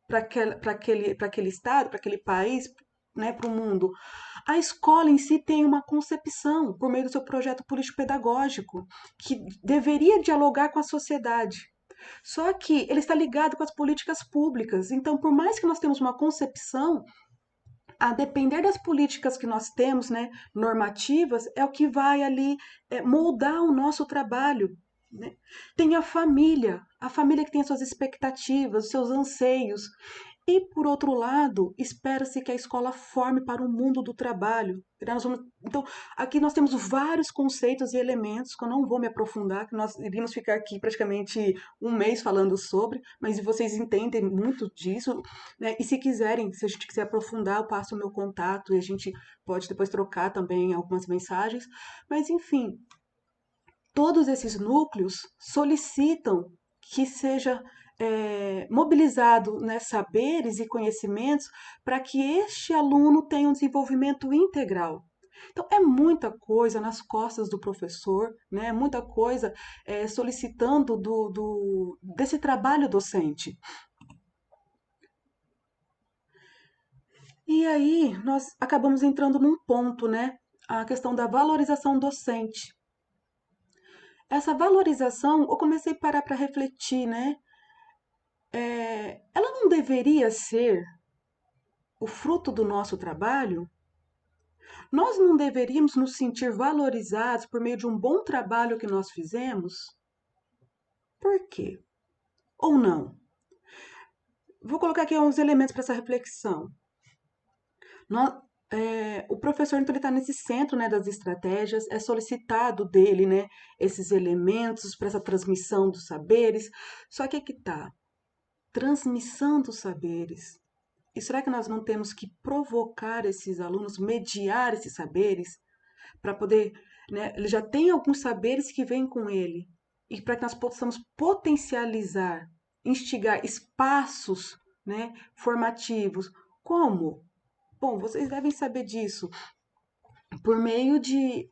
para aquele estado, para aquele país, né, para o mundo. A escola em si tem uma concepção, por meio do seu projeto político-pedagógico, que deveria dialogar com a sociedade. Só que ele está ligado com as políticas públicas. Então, por mais que nós temos uma concepção, a depender das políticas que nós temos, né, normativas, é o que vai ali moldar o nosso trabalho. Né? Tem a família que tem as suas expectativas, os seus anseios. E, por outro lado, espera-se que a escola forme para o mundo do trabalho. Então, aqui nós temos vários conceitos e elementos que eu não vou me aprofundar, que nós iríamos ficar aqui praticamente um mês falando sobre, mas vocês entendem muito disso, né? E se quiserem, se a gente quiser aprofundar, eu passo o meu contato e a gente pode depois trocar também algumas mensagens. Mas, enfim, todos esses núcleos solicitam que seja mobilizado, né, saberes e conhecimentos para que este aluno tenha um desenvolvimento integral. Então, é muita coisa nas costas do professor, né? Muita coisa solicitando desse trabalho docente. E aí, nós acabamos entrando num ponto, né? A questão da valorização docente. Essa valorização, eu comecei a parar para refletir, né? Ela não deveria ser o fruto do nosso trabalho? Nós não deveríamos nos sentir valorizados por meio de um bom trabalho que nós fizemos? Por quê? Ou não? Vou colocar aqui uns elementos para essa reflexão. O professor, então, ele está nesse centro, né, das estratégias, é solicitado dele, né, esses elementos para essa transmissão dos saberes. Só que aqui está, transmissão dos saberes. E será que nós não temos que provocar esses alunos, mediar esses saberes, para poder, né, ele já tem alguns saberes que vêm com ele, e para que nós possamos potencializar, instigar espaços, né, formativos. Como? Bom, vocês devem saber disso por meio de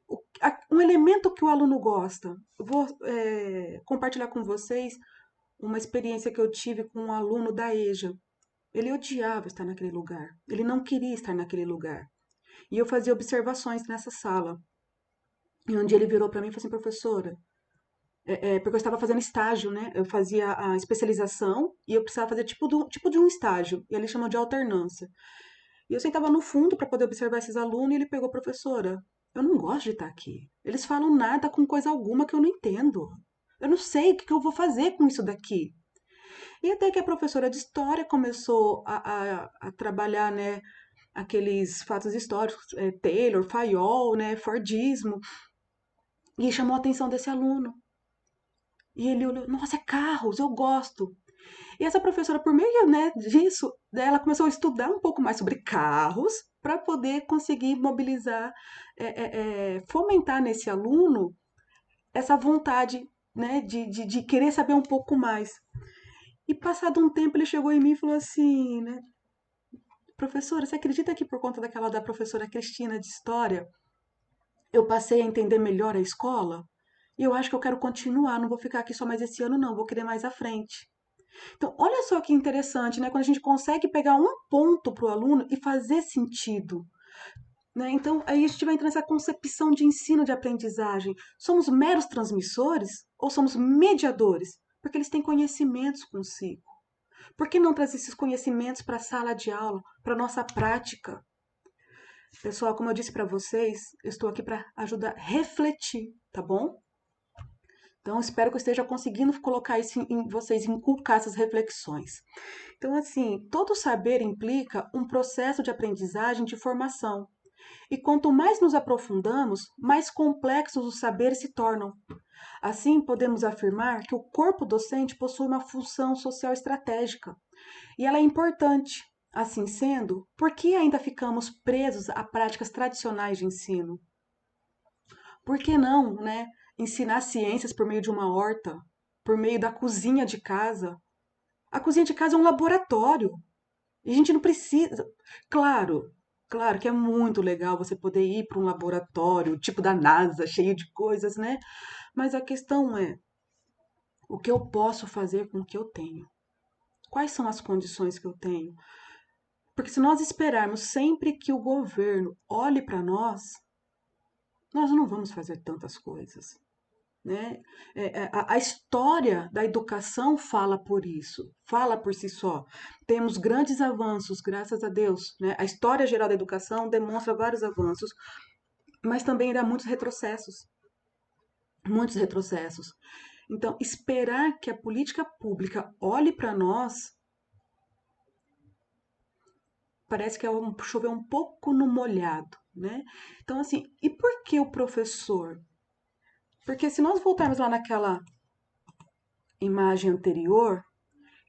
um elemento que o aluno gosta. Eu vou compartilhar com vocês uma experiência que eu tive com um aluno da EJA. Ele odiava estar naquele lugar. Ele não queria estar naquele lugar. E eu fazia observações nessa sala. E um dia ele virou para mim e falou assim, professora, porque eu estava fazendo estágio, né? Eu fazia a especialização e eu precisava fazer tipo de um estágio. E ele chamou de alternância. E eu sentava no fundo para poder observar esses alunos e ele pegou, professora, eu não gosto de estar aqui. Eles falam nada com coisa alguma que eu não entendo. Eu não sei o que eu vou fazer com isso daqui. E até que a professora de história começou a trabalhar, né, aqueles fatos históricos, Taylor, Fayol, né, Fordismo, e chamou a atenção desse aluno. E ele olhou, nossa, é carros, eu gosto. E essa professora, por meio, né, disso, ela começou a estudar um pouco mais sobre carros para poder conseguir mobilizar, fomentar nesse aluno essa vontade, né, de querer saber um pouco mais. E passado um tempo ele chegou em mim e falou assim, né, professora, você acredita que por conta daquela da professora Cristina de História, eu passei a entender melhor a escola? E eu acho que eu quero continuar, não vou ficar aqui só mais esse ano não, vou querer mais à frente. Então, olha só que interessante, né? Quando a gente consegue pegar um ponto para o aluno e fazer sentido. Né? Então, aí a gente vai entrar nessa concepção de ensino de aprendizagem. Somos meros transmissores ou somos mediadores? Porque eles têm conhecimentos consigo. Por que não trazer esses conhecimentos para a sala de aula, para a nossa prática? Pessoal, como eu disse para vocês, eu estou aqui para ajudar a refletir, tá bom? Então, espero que eu esteja conseguindo colocar isso em vocês, inculcar essas reflexões. Então, assim, todo saber implica um processo de aprendizagem de formação. E quanto mais nos aprofundamos, mais complexos os saberes se tornam. Assim, podemos afirmar que o corpo docente possui uma função social estratégica. E ela é importante. Assim sendo, por que ainda ficamos presos a práticas tradicionais de ensino? Por que não, né, ensinar ciências por meio de uma horta, por meio da cozinha de casa? A cozinha de casa é um laboratório. E a gente não precisa. Claro que é muito legal você poder ir para um laboratório, tipo da NASA, cheio de coisas, né? Mas a questão é, o que eu posso fazer com o que eu tenho? Quais são as condições que eu tenho? Porque se nós esperarmos sempre que o governo olhe para nós não vamos fazer tantas coisas. Né? A história da educação fala por isso, fala por si só. Temos grandes avanços, graças a Deus. Né? A história geral da educação demonstra vários avanços, mas também ainda há muitos retrocessos. Muitos retrocessos. Então, esperar que a política pública olhe para nós parece que choveu um pouco no molhado, né? Então, assim, e por que o professor? Porque se nós voltarmos lá naquela imagem anterior,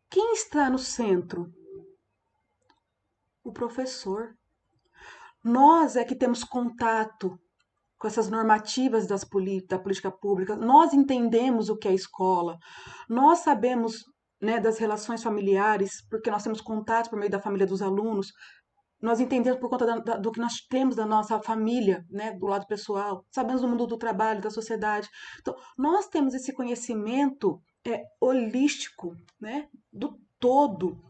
quem está no centro? O professor. Nós é que temos contato com essas normativas da política pública, nós entendemos o que é escola, nós sabemos, né, das relações familiares, porque nós temos contato por meio da família dos alunos, nós entendemos por conta do que nós temos da nossa família, né, do lado pessoal, sabemos do mundo do trabalho, da sociedade. Então, nós temos esse conhecimento holístico, né, do todo.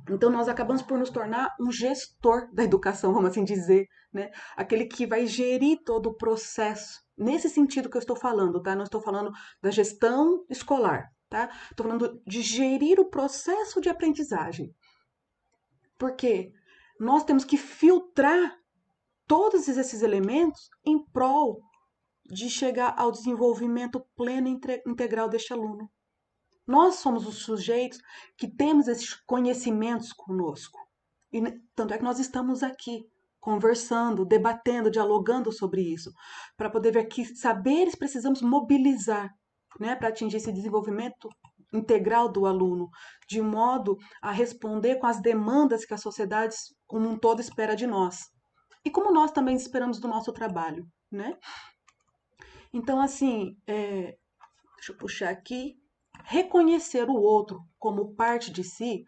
Então, nós acabamos por nos tornar um gestor da educação, vamos assim dizer, né? Aquele que vai gerir todo o processo. Nesse sentido que eu estou falando, tá? Não estou falando da gestão escolar, tá? Estou falando de gerir o processo de aprendizagem. Porque nós temos que filtrar todos esses elementos em prol de chegar ao desenvolvimento pleno e integral deste aluno. Nós somos os sujeitos que temos esses conhecimentos conosco. E tanto é que nós estamos aqui conversando, debatendo, dialogando sobre isso, para poder ver que saberes precisamos mobilizar, né, para atingir esse desenvolvimento integral do aluno, de modo a responder com as demandas que a sociedade como um todo espera de nós. E como nós também esperamos do nosso trabalho, né? Então, assim, deixa eu puxar aqui. Reconhecer o outro como parte de si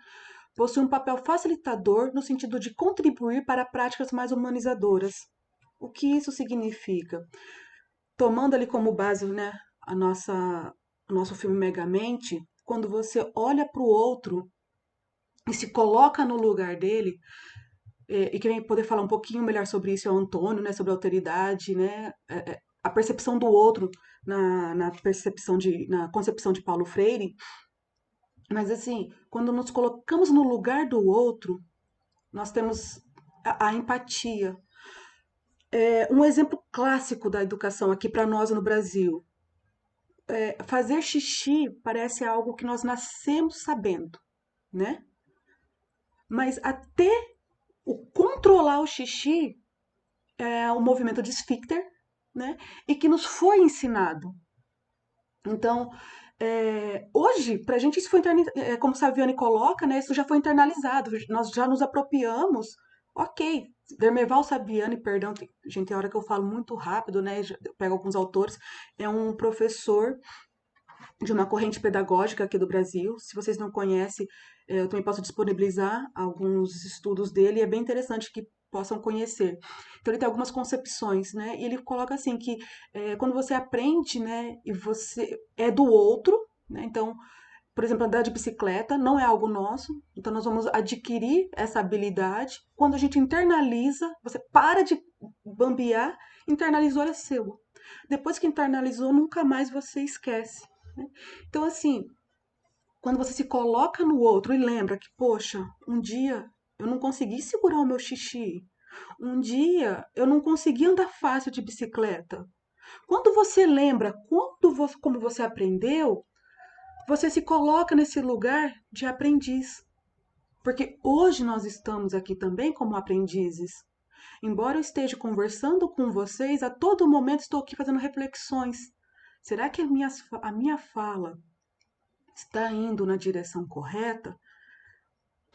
possui um papel facilitador no sentido de contribuir para práticas mais humanizadoras. O que isso significa? Tomando ali como base, né, o nosso filme Megamente, quando você olha para o outro e se coloca no lugar dele, e quem vai poder falar um pouquinho melhor sobre isso é o Antônio, né, sobre a alteridade, né, a percepção do outro na concepção de Paulo Freire. Mas assim, quando nos colocamos no lugar do outro, nós temos a empatia. Um exemplo clássico da educação aqui para nós no Brasil. Fazer xixi parece algo que nós nascemos sabendo, né? Mas até o controlar o xixi é um movimento de esfíncter, né? E que nos foi ensinado. Então, hoje, para a gente, isso foi como Saviani coloca, né, isso já foi internalizado, nós já nos apropriamos. Ok, Dermeval Saviani, perdão, gente, tem hora que eu falo muito rápido, né, eu pego alguns autores, é um professor de uma corrente pedagógica aqui do Brasil. Se vocês não conhecem, eu também posso disponibilizar alguns estudos dele, é bem interessante que possam conhecer. Então ele tem algumas concepções, né? E ele coloca assim que quando você aprende, né, e você é do outro, né? Então, por exemplo, andar de bicicleta não é algo nosso, então nós vamos adquirir essa habilidade. Quando a gente internaliza, você para de bambear, internalizou, é seu. Depois que internalizou, nunca mais você esquece, né? Então, assim, quando você se coloca no outro e lembra que, poxa, um dia eu não consegui segurar o meu xixi, um dia eu não consegui andar fácil de bicicleta. Quando você lembra como você aprendeu, você se coloca nesse lugar de aprendiz. Porque hoje nós estamos aqui também como aprendizes. Embora eu esteja conversando com vocês, a todo momento estou aqui fazendo reflexões. Será que a minha fala está indo na direção correta?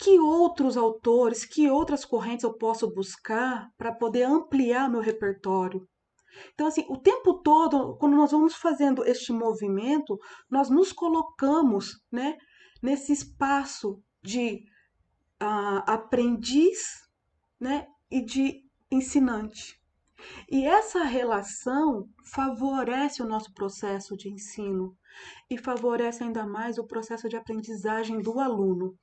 Que outros autores, que outras correntes eu posso buscar para poder ampliar meu repertório? Então, assim, o tempo todo, quando nós vamos fazendo este movimento, nós nos colocamos, né, nesse espaço de aprendiz, né, e de ensinante. E essa relação favorece o nosso processo de ensino e favorece ainda mais o processo de aprendizagem do aluno.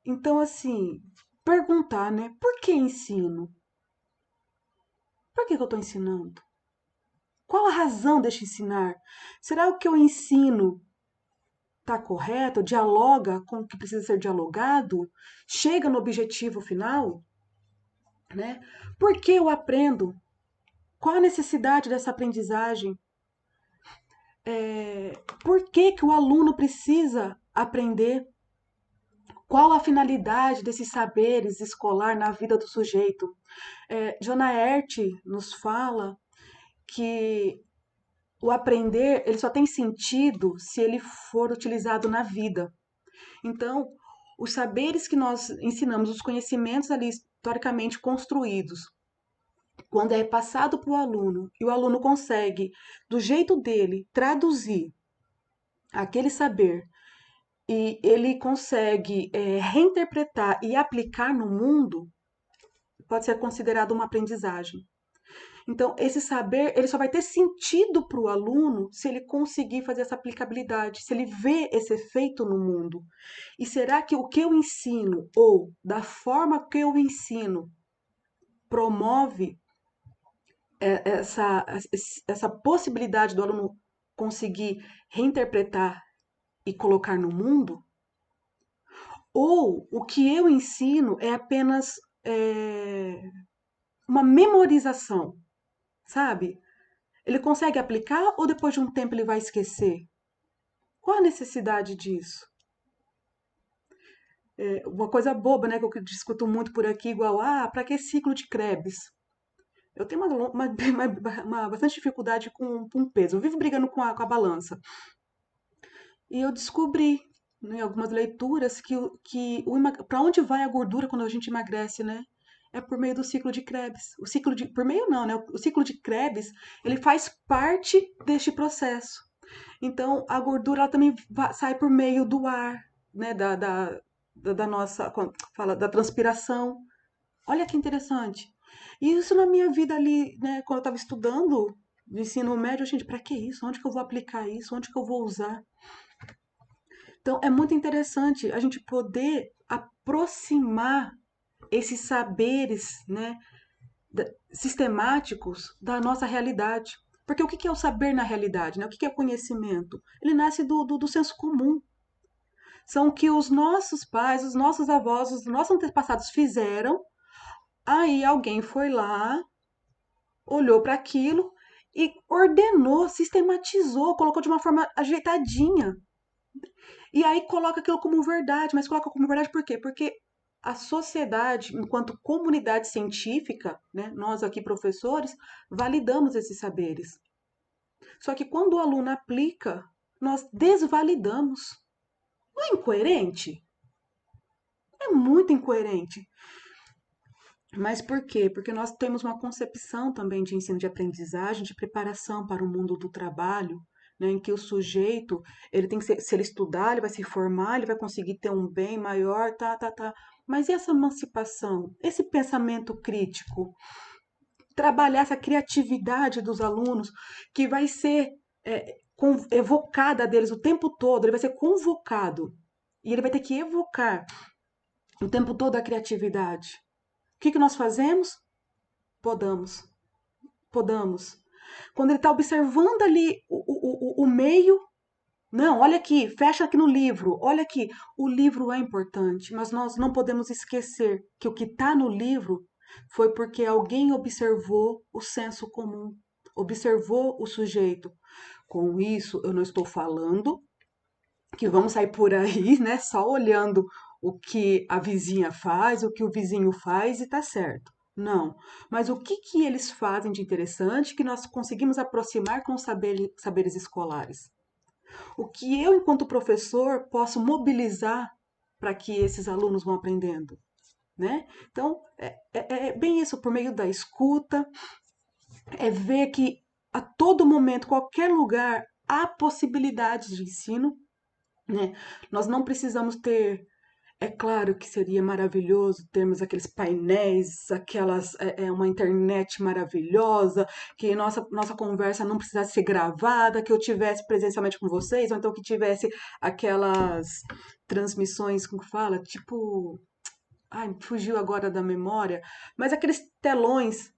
Então, assim, perguntar, né? Por que ensino? Por que eu estou ensinando? Qual a razão deste ensinar? Será o que eu ensino está correto? Dialoga com o que precisa ser dialogado? Chega no objetivo final? Né? Por que eu aprendo? Qual a necessidade dessa aprendizagem? Por que o aluno precisa aprender? Qual a finalidade desses saberes escolar na vida do sujeito? Joana Ert nos fala que o aprender ele só tem sentido se ele for utilizado na vida. Então, os saberes que nós ensinamos, os conhecimentos ali historicamente construídos, quando é passado para o aluno e o aluno consegue, do jeito dele, traduzir aquele saber e ele consegue reinterpretar e aplicar no mundo, pode ser considerado uma aprendizagem. Então, esse saber ele só vai ter sentido para o aluno se ele conseguir fazer essa aplicabilidade, se ele vê esse efeito no mundo. E será que o que eu ensino, ou da forma que eu ensino, promove essa possibilidade do aluno conseguir reinterpretar e colocar no mundo? Ou o que eu ensino é apenas uma memorização, sabe? Ele consegue aplicar ou depois de um tempo ele vai esquecer? Qual a necessidade disso? Uma coisa boba, né, que eu discuto muito por aqui, igual, para que ciclo de Krebs? Eu tenho uma bastante dificuldade com peso. Eu vivo brigando com a balança. E eu descobri, né, em algumas leituras que para onde vai a gordura quando a gente emagrece, né? É por meio do ciclo de Krebs. Por meio não, né? O ciclo de Krebs, ele faz parte deste processo. Então, a gordura ela também sai por meio do ar, né? Da nossa, fala da transpiração. Olha que interessante. E isso na minha vida ali, né? Quando eu estava estudando no ensino médio, gente, para que isso? Onde que eu vou aplicar isso? Onde que eu vou usar? Então, é muito interessante a gente poder aproximar esses saberes, né, sistemáticos da nossa realidade. Porque o que é o saber na realidade? Né? O que é o conhecimento? Ele nasce do senso comum. São o que os nossos pais, os nossos avós, os nossos antepassados fizeram. Aí alguém foi lá, olhou para aquilo e ordenou, sistematizou, colocou de uma forma ajeitadinha. E aí coloca aquilo como verdade, mas coloca como verdade por quê? Porque a sociedade, enquanto comunidade científica, né, nós aqui professores, validamos esses saberes. Só que quando o aluno aplica, nós desvalidamos. Não é incoerente? É muito incoerente. Mas por quê? Porque nós temos uma concepção também de ensino de aprendizagem, de preparação para o mundo do trabalho, né, em que o sujeito, ele tem que ser, se ele estudar, ele vai se formar, ele vai conseguir ter um bem maior, tá. Mas e essa emancipação, esse pensamento crítico, trabalhar essa criatividade dos alunos, que vai ser evocada deles o tempo todo, ele vai ser convocado, e ele vai ter que evocar o tempo todo a criatividade. O que nós fazemos? Podamos. Podamos. Quando ele está observando ali o meio, não, olha aqui, fecha aqui no livro, olha aqui, o livro é importante, mas nós não podemos esquecer que o que está no livro foi porque alguém observou o senso comum, observou o sujeito. Com isso, eu não estou falando que vamos sair por aí, né, só olhando o que a vizinha faz, o que o vizinho faz e tá certo. Não. Mas o que eles fazem de interessante que nós conseguimos aproximar com os saberes escolares? O que eu, enquanto professor, posso mobilizar para que esses alunos vão aprendendo? Né? Então, é bem isso, por meio da escuta, é ver que a todo momento, qualquer lugar, há possibilidades de ensino, né? Nós não precisamos ter. É claro que seria maravilhoso termos aqueles painéis, uma internet maravilhosa, que nossa conversa não precisasse ser gravada, que eu tivesse presencialmente com vocês, ou então que tivesse aquelas transmissões, como fala, tipo, ai, fugiu agora da memória, mas aqueles telões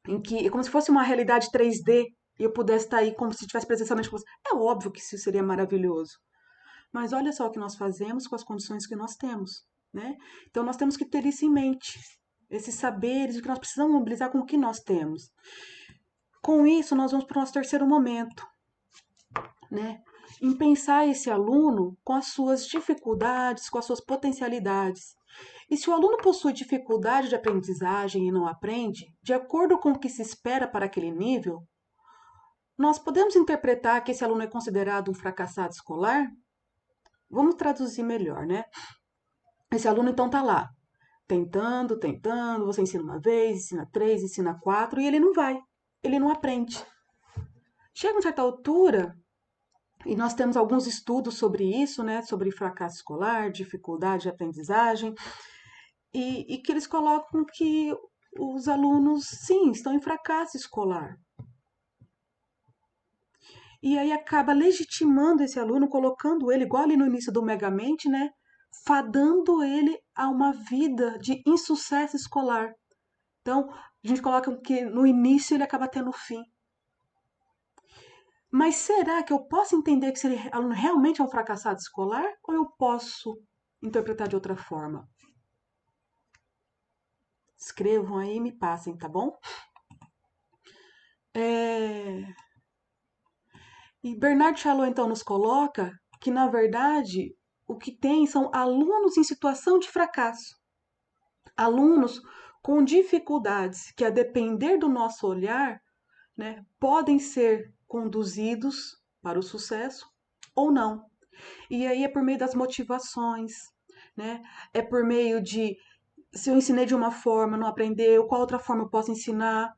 em que é como se fosse uma realidade 3D e eu pudesse estar aí como se estivesse presencialmente com vocês. É óbvio que isso seria maravilhoso. Mas olha só o que nós fazemos com as condições que nós temos, né? Então nós temos que ter isso em mente, esses saberes, o que nós precisamos mobilizar com o que nós temos. Com isso, nós vamos para o nosso terceiro momento, né? em pensar esse aluno com as suas dificuldades, com as suas potencialidades. E se o aluno possui dificuldade de aprendizagem e não aprende, de acordo com o que se espera para aquele nível, nós podemos interpretar que esse aluno é considerado um fracassado escolar? Vamos traduzir melhor, né? Esse aluno então está lá, tentando, tentando, você ensina uma vez, ensina três, ensina quatro, e ele não vai, ele não aprende. Chega uma certa altura, e nós temos alguns estudos sobre isso, né? Sobre fracasso escolar, dificuldade de aprendizagem, e que eles colocam que os alunos, sim, estão em fracasso escolar. E aí acaba legitimando esse aluno, colocando ele, igual ali no início do Megamente, né? Fadando ele a uma vida de insucesso escolar. Então, a gente coloca que no início ele acaba tendo fim. Mas será que eu posso entender que esse aluno realmente é um fracassado escolar? Ou eu posso interpretar de outra forma? Escrevam aí e me passem, tá bom? E Bernard Chalot, então, nos coloca que, na verdade, o que tem são alunos em situação de fracasso. Alunos com dificuldades que, a depender do nosso olhar, né, podem ser conduzidos para o sucesso ou não. E aí é por meio das motivações, né? É por meio de, se eu ensinei de uma forma, não aprendeu, qual outra forma eu posso ensinar?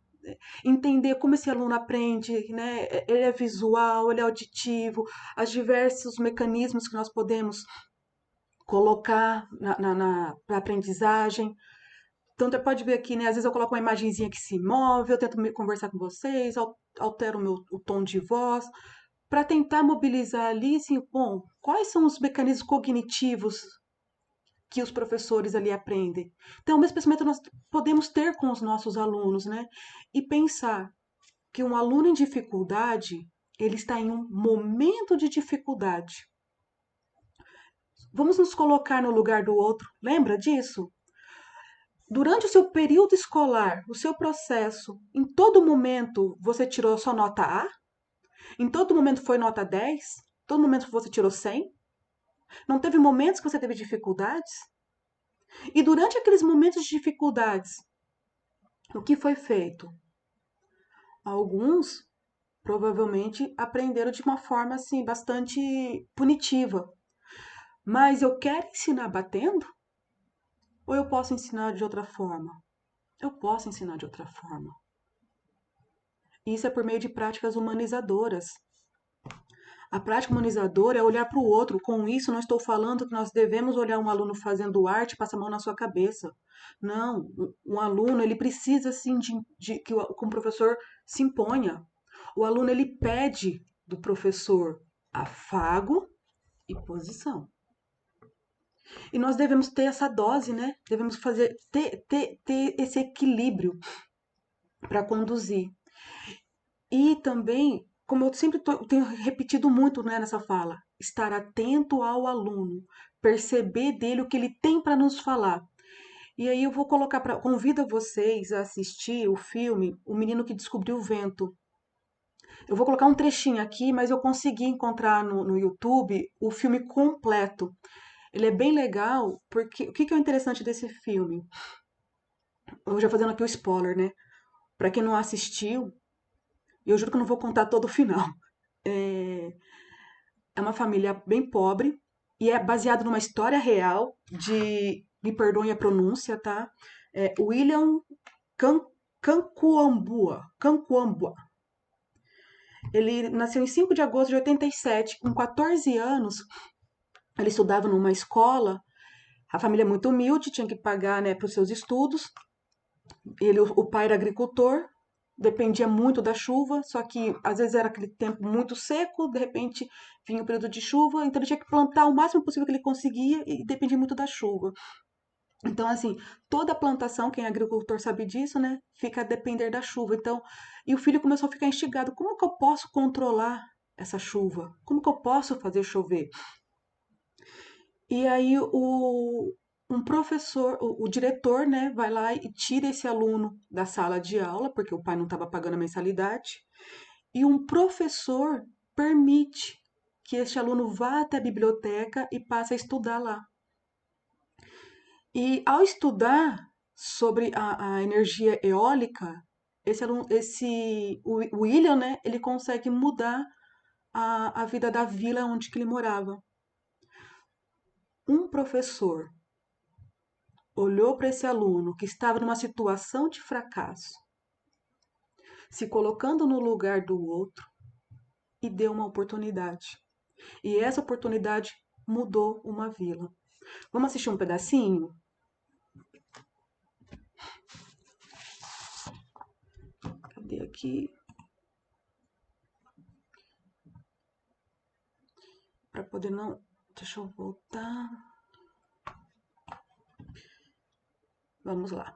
Entender como esse aluno aprende, né? Ele é visual, ele é auditivo, os diversos mecanismos que nós podemos colocar para aprendizagem. Então, você pode ver aqui, né? Às vezes eu coloco uma imagenzinha que se move, eu tento conversar com vocês, altero o tom de voz, para tentar mobilizar ali, assim, bom, quais são os mecanismos cognitivos que os professores ali aprendem. Então, esse pensamento nós podemos ter com os nossos alunos, né? E pensar que um aluno em dificuldade, ele está em um momento de dificuldade. Vamos nos colocar no lugar do outro. Lembra disso? Durante o seu período escolar, o seu processo, em todo momento você tirou só nota A? Em todo momento foi nota 10? Em todo momento você tirou 100? Não teve momentos que você teve dificuldades? E durante aqueles momentos de dificuldades, o que foi feito? Alguns provavelmente aprenderam de uma forma assim bastante punitiva. Mas eu quero ensinar batendo? Ou eu posso ensinar de outra forma? Eu posso ensinar de outra forma. Isso é por meio de práticas humanizadoras. A prática humanizadora é olhar para o outro. Com isso, não estou falando que nós devemos olhar um aluno fazendo arte e passar a mão na sua cabeça. Não, um aluno ele precisa sim que o professor se imponha. O aluno ele pede do professor afago e posição. E nós devemos ter essa dose, né? Devemos ter esse equilíbrio para conduzir. E também, como eu sempre tenho repetido muito, né, nessa fala, estar atento ao aluno, perceber dele o que ele tem para nos falar. E aí eu vou colocar convido vocês a assistir o filme O Menino que Descobriu o Vento. Eu vou colocar um trechinho aqui, mas eu consegui encontrar no YouTube o filme completo. Ele é bem legal, porque o que é interessante desse filme? Eu já fazendo aqui o spoiler, né? Para quem não assistiu, eu juro que eu não vou contar todo o final. É uma família bem pobre e é baseado numa história real de, me perdoem a pronúncia, tá? William Kankwambua. Ele nasceu em 5 de agosto de 87. Com 14 anos, ele estudava numa escola. A família é muito humilde, tinha que pagar, né, para os seus estudos. O pai era agricultor, dependia muito da chuva, só que às vezes era aquele tempo muito seco, de repente vinha o período de chuva, então ele tinha que plantar o máximo possível que ele conseguia e dependia muito da chuva. Então, assim, toda a plantação, quem é agricultor sabe disso, né? Fica a depender da chuva. Então, e o filho começou a ficar instigado: como que eu posso controlar essa chuva? Como que eu posso fazer chover? E aí um professor, o diretor, né, vai lá e tira esse aluno da sala de aula, porque o pai não estava pagando a mensalidade, e um professor permite que este aluno vá até a biblioteca e passe a estudar lá. E ao estudar sobre a energia eólica, o William, né, ele consegue mudar a vida da vila onde que ele morava. Um professor olhou para esse aluno que estava numa situação de fracasso, se colocando no lugar do outro, e deu uma oportunidade. E essa oportunidade mudou uma vila. Vamos assistir um pedacinho? Cadê aqui? Para poder não... Deixa eu voltar. Vamos lá.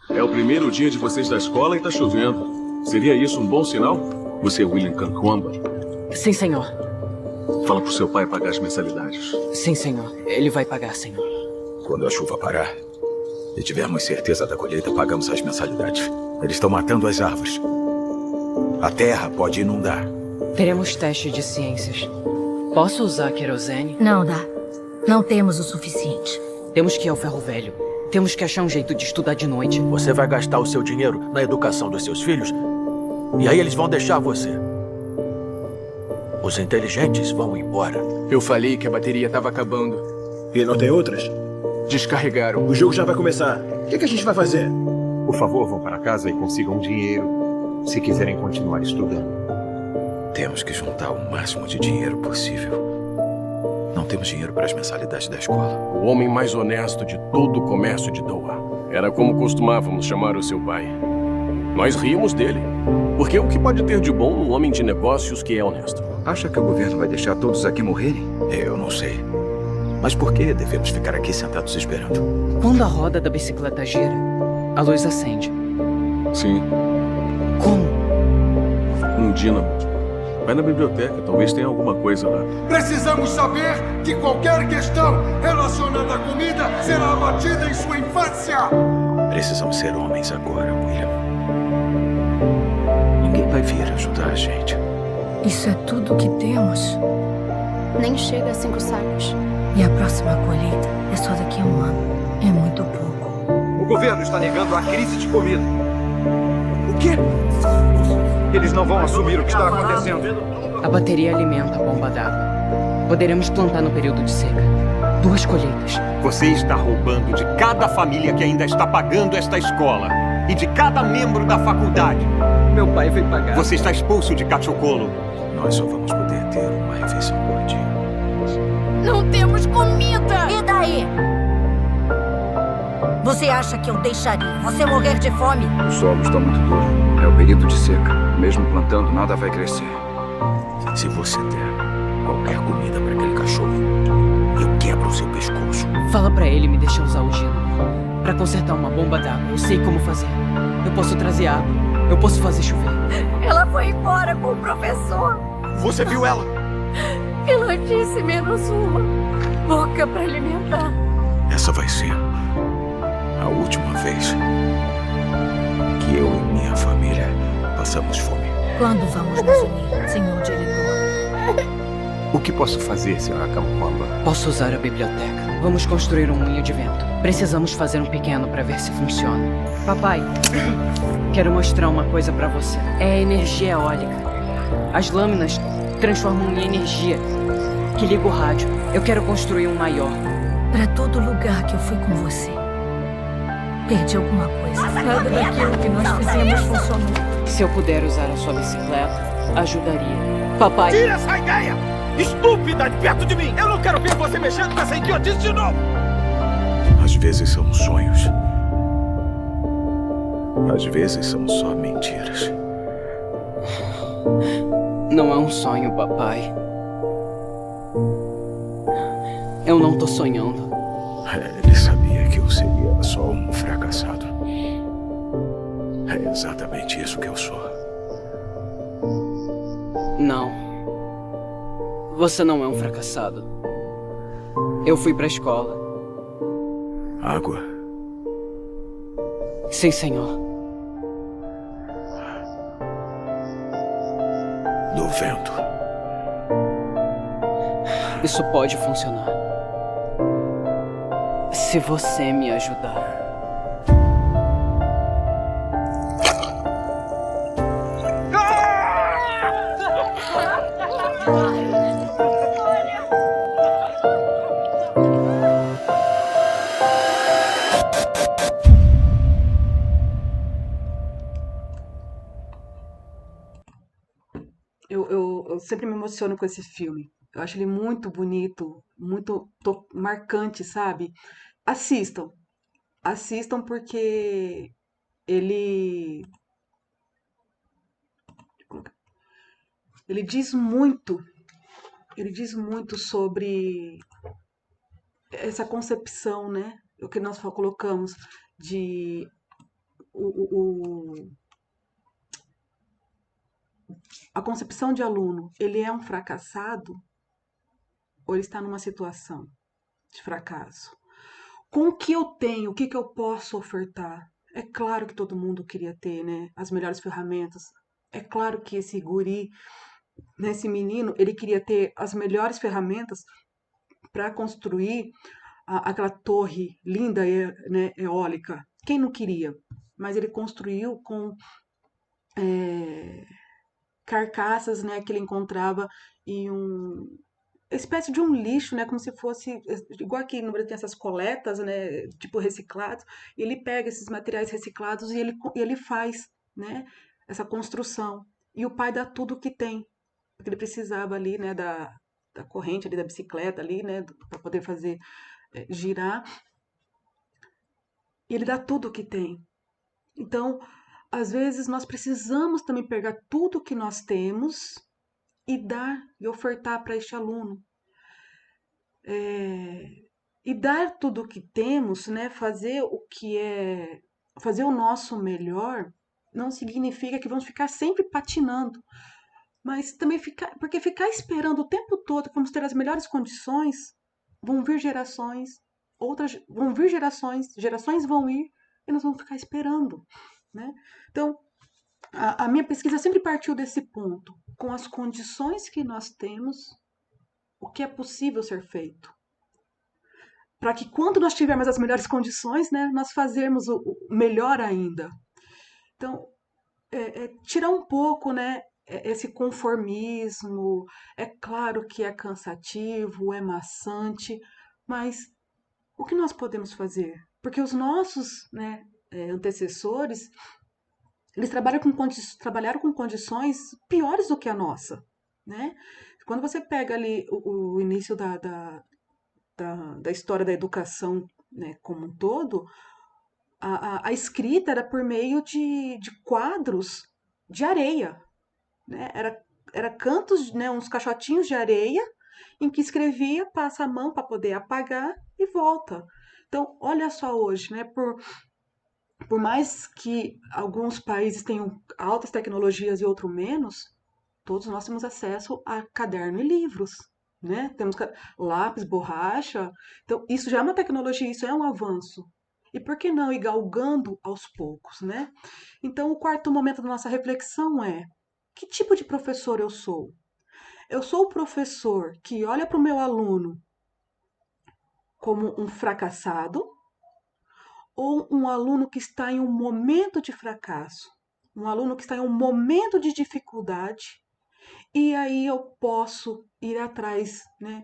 É o primeiro dia de vocês da escola e tá chovendo. Seria isso um bom sinal? Você é William Kankwamba? Sim, senhor. Fala pro seu pai pagar as mensalidades. Sim, senhor. Ele vai pagar, senhor. Quando a chuva parar e tivermos certeza da colheita, pagamos as mensalidades. Eles estão matando as árvores. A terra pode inundar. Teremos teste de ciências. Posso usar querosene? Não dá. Não temos o suficiente. Temos que ir ao ferro velho. Temos que achar um jeito de estudar de noite. Você vai gastar o seu dinheiro na educação dos seus filhos? E aí eles vão deixar você. Os inteligentes vão embora. Eu falei que a bateria estava acabando. E não tem outras? Descarregaram. O jogo já vai começar. O que a gente vai fazer? Por favor, vão para casa e consigam dinheiro, se quiserem continuar estudando. Temos que juntar o máximo de dinheiro possível. Não temos dinheiro para as mensalidades da escola. O homem mais honesto de todo o comércio de Doha. Era como costumávamos chamar o seu pai. Nós ríamos dele. Porque o que pode ter de bom um homem de negócios que é honesto? Acha que o governo vai deixar todos aqui morrerem? Eu não sei. Mas por que devemos ficar aqui sentados esperando? Quando a roda da bicicleta gira, a luz acende. Sim. Como? Um dínamo. Vai na biblioteca, talvez tenha alguma coisa lá. Precisamos saber que qualquer questão relacionada à comida será abatida em sua infância. Precisamos ser homens agora, William. Ninguém vai vir ajudar a gente. Isso é tudo que temos? Nem chega a 5 sacos. E a próxima colheita é só daqui a um ano. É muito pouco. O governo está negando a crise de comida. O quê? Eles não vão assumir o que está acontecendo. A bateria alimenta a bomba d'água. Poderemos plantar no período de seca. 2 colheitas. Você está roubando de cada família que ainda está pagando esta escola. E de cada membro da faculdade. Meu pai vai pagar. Você está expulso de Cachocolo. Nós só vamos poder ter uma refeição por dia. Não temos comida! E daí? Você acha que eu deixaria você morrer de fome? O solo está muito duro. É o período de seca. Mesmo plantando, nada vai crescer. Se você der qualquer comida para aquele cachorro, eu quebro o seu pescoço. Fala pra ele me deixar usar o gelo. Pra consertar uma bomba d'água, eu sei como fazer. Eu posso trazer água. Eu posso fazer chover. Ela foi embora com o professor. Você viu ela? Ela disse menos uma. Boca pra alimentar. Essa vai ser a última vez que eu e minha família passamos fome. Quando vamos nos unir, senhor diretor? O que posso fazer, senhora Kankwamba? Posso usar a biblioteca. Vamos construir um moinho de vento. Precisamos fazer um pequeno para ver se funciona. Papai, quero mostrar uma coisa para você. É energia eólica. As lâminas transformam em energia que liga o rádio. Eu quero construir um maior. Para todo lugar que eu fui com você, perdi alguma coisa. Nada daquilo que nós fizemos funcionou. Se eu puder usar a sua bicicleta, ajudaria. Papai... Tira essa ideia! Estúpida de perto de mim! Eu não quero ver você mexendo com essa idiotice de novo! Às vezes são sonhos. Às vezes são só mentiras. Não é um sonho, papai. Eu não tô sonhando. Ele sabia que eu seria só um fracassado. É exatamente isso que eu sou. Não. Você não é um fracassado. Eu fui pra escola. Água? Sim, senhor. Do vento. Isso pode funcionar. Se você me ajudar. Eu sempre me emociono com esse filme. Eu acho ele muito bonito, muito marcante, sabe? Assistam. Assistam porque ele ele diz muito, ele diz muito sobre essa concepção, né? O que nós colocamos de a concepção de aluno, ele é um fracassado ou ele está numa situação de fracasso? Com o que eu tenho, o que eu posso ofertar? É claro que todo mundo queria ter, né, as melhores ferramentas. É claro que esse guri, né, esse menino, ele queria ter as melhores ferramentas para construir aquela torre linda, né, eólica. Quem não queria? Mas ele construiu com carcaças, né, que ele encontrava em espécie de um lixo, né, como se fosse, igual aqui no Brasil tem essas coletas, né, tipo reciclados, e ele pega esses materiais reciclados e ele faz, né, essa construção. E o pai dá tudo o que tem, porque ele precisava ali, né, da corrente ali da bicicleta ali, né, para poder fazer girar. E ele dá tudo o que tem. Então, às vezes nós precisamos também pegar tudo o que nós temos e dar e ofertar para este aluno. E dar tudo o que temos, né, fazer o nosso melhor, não significa que vamos ficar sempre patinando, mas também porque ficar esperando o tempo todo que vamos ter as melhores condições, vão vir gerações, gerações vão ir e nós vamos ficar esperando, né? Então, a minha pesquisa sempre partiu desse ponto, com as condições que nós temos, o que é possível ser feito. Para que quando nós tivermos as melhores condições, né, nós fazermos o melhor ainda. Então, tirar um pouco, né, esse conformismo. É claro que é cansativo, é maçante, mas o que nós podemos fazer? Porque os nossos, né, antecessores, eles trabalharam com condições piores do que a nossa, né? Quando você pega ali o início da história da educação, né, como um todo, a escrita era por meio de quadros de areia, né? Era cantos, né, uns caixotinhos de areia em que escrevia, passa a mão para poder apagar e volta. Então, olha só hoje, né, por mais que alguns países tenham altas tecnologias e outros menos, todos nós temos acesso a caderno e livros, né? Temos lápis, borracha. Então, isso já é uma tecnologia, isso é um avanço. E por que não ir galgando aos poucos, né? Então, o quarto momento da nossa reflexão é: que tipo de professor eu sou? Eu sou o professor que olha para o meu aluno como um fracassado ou um aluno que está em um momento de fracasso? Um aluno que está em um momento de dificuldade e aí eu posso ir atrás, né,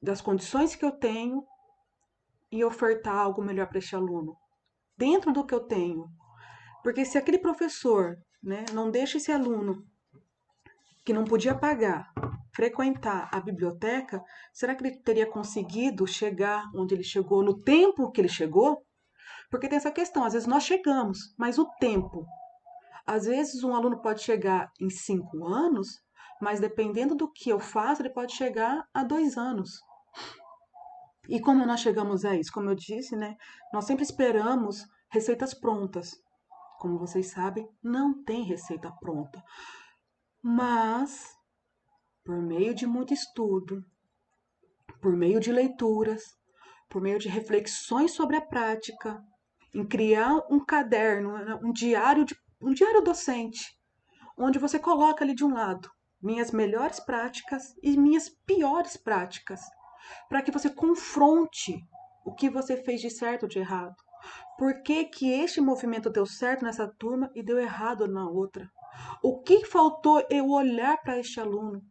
das condições que eu tenho e ofertar algo melhor para este aluno, dentro do que eu tenho. Porque se aquele professor, né, não deixa esse aluno que não podia pagar frequentar a biblioteca, será que ele teria conseguido chegar onde ele chegou no tempo que ele chegou? Porque tem essa questão, às vezes nós chegamos, mas o tempo. Às vezes um aluno pode chegar em 5 anos, mas dependendo do que eu faço, ele pode chegar a 2 anos. E como nós chegamos a isso? Como eu disse, né, nós sempre esperamos receitas prontas. Como vocês sabem, não tem receita pronta. Mas, por meio de muito estudo, por meio de leituras, por meio de reflexões sobre a prática, em criar um caderno, um diário docente, onde você coloca ali de um lado, minhas melhores práticas e minhas piores práticas, para que você confronte o que você fez de certo ou de errado. Por que que este movimento deu certo nessa turma e deu errado na outra? O que faltou eu olhar para este aluno?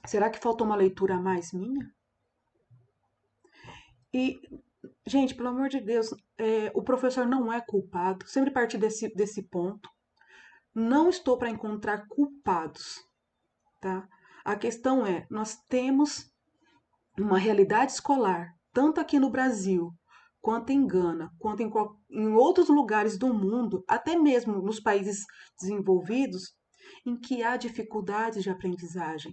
Será que faltou uma leitura a mais minha? E, gente, pelo amor de Deus, o professor não é culpado. Sempre parti desse ponto. Não estou para encontrar culpados, tá? A questão é, nós temos uma realidade escolar, tanto aqui no Brasil, quanto em Gana, quanto em outros lugares do mundo, até mesmo nos países desenvolvidos, em que há dificuldades de aprendizagem,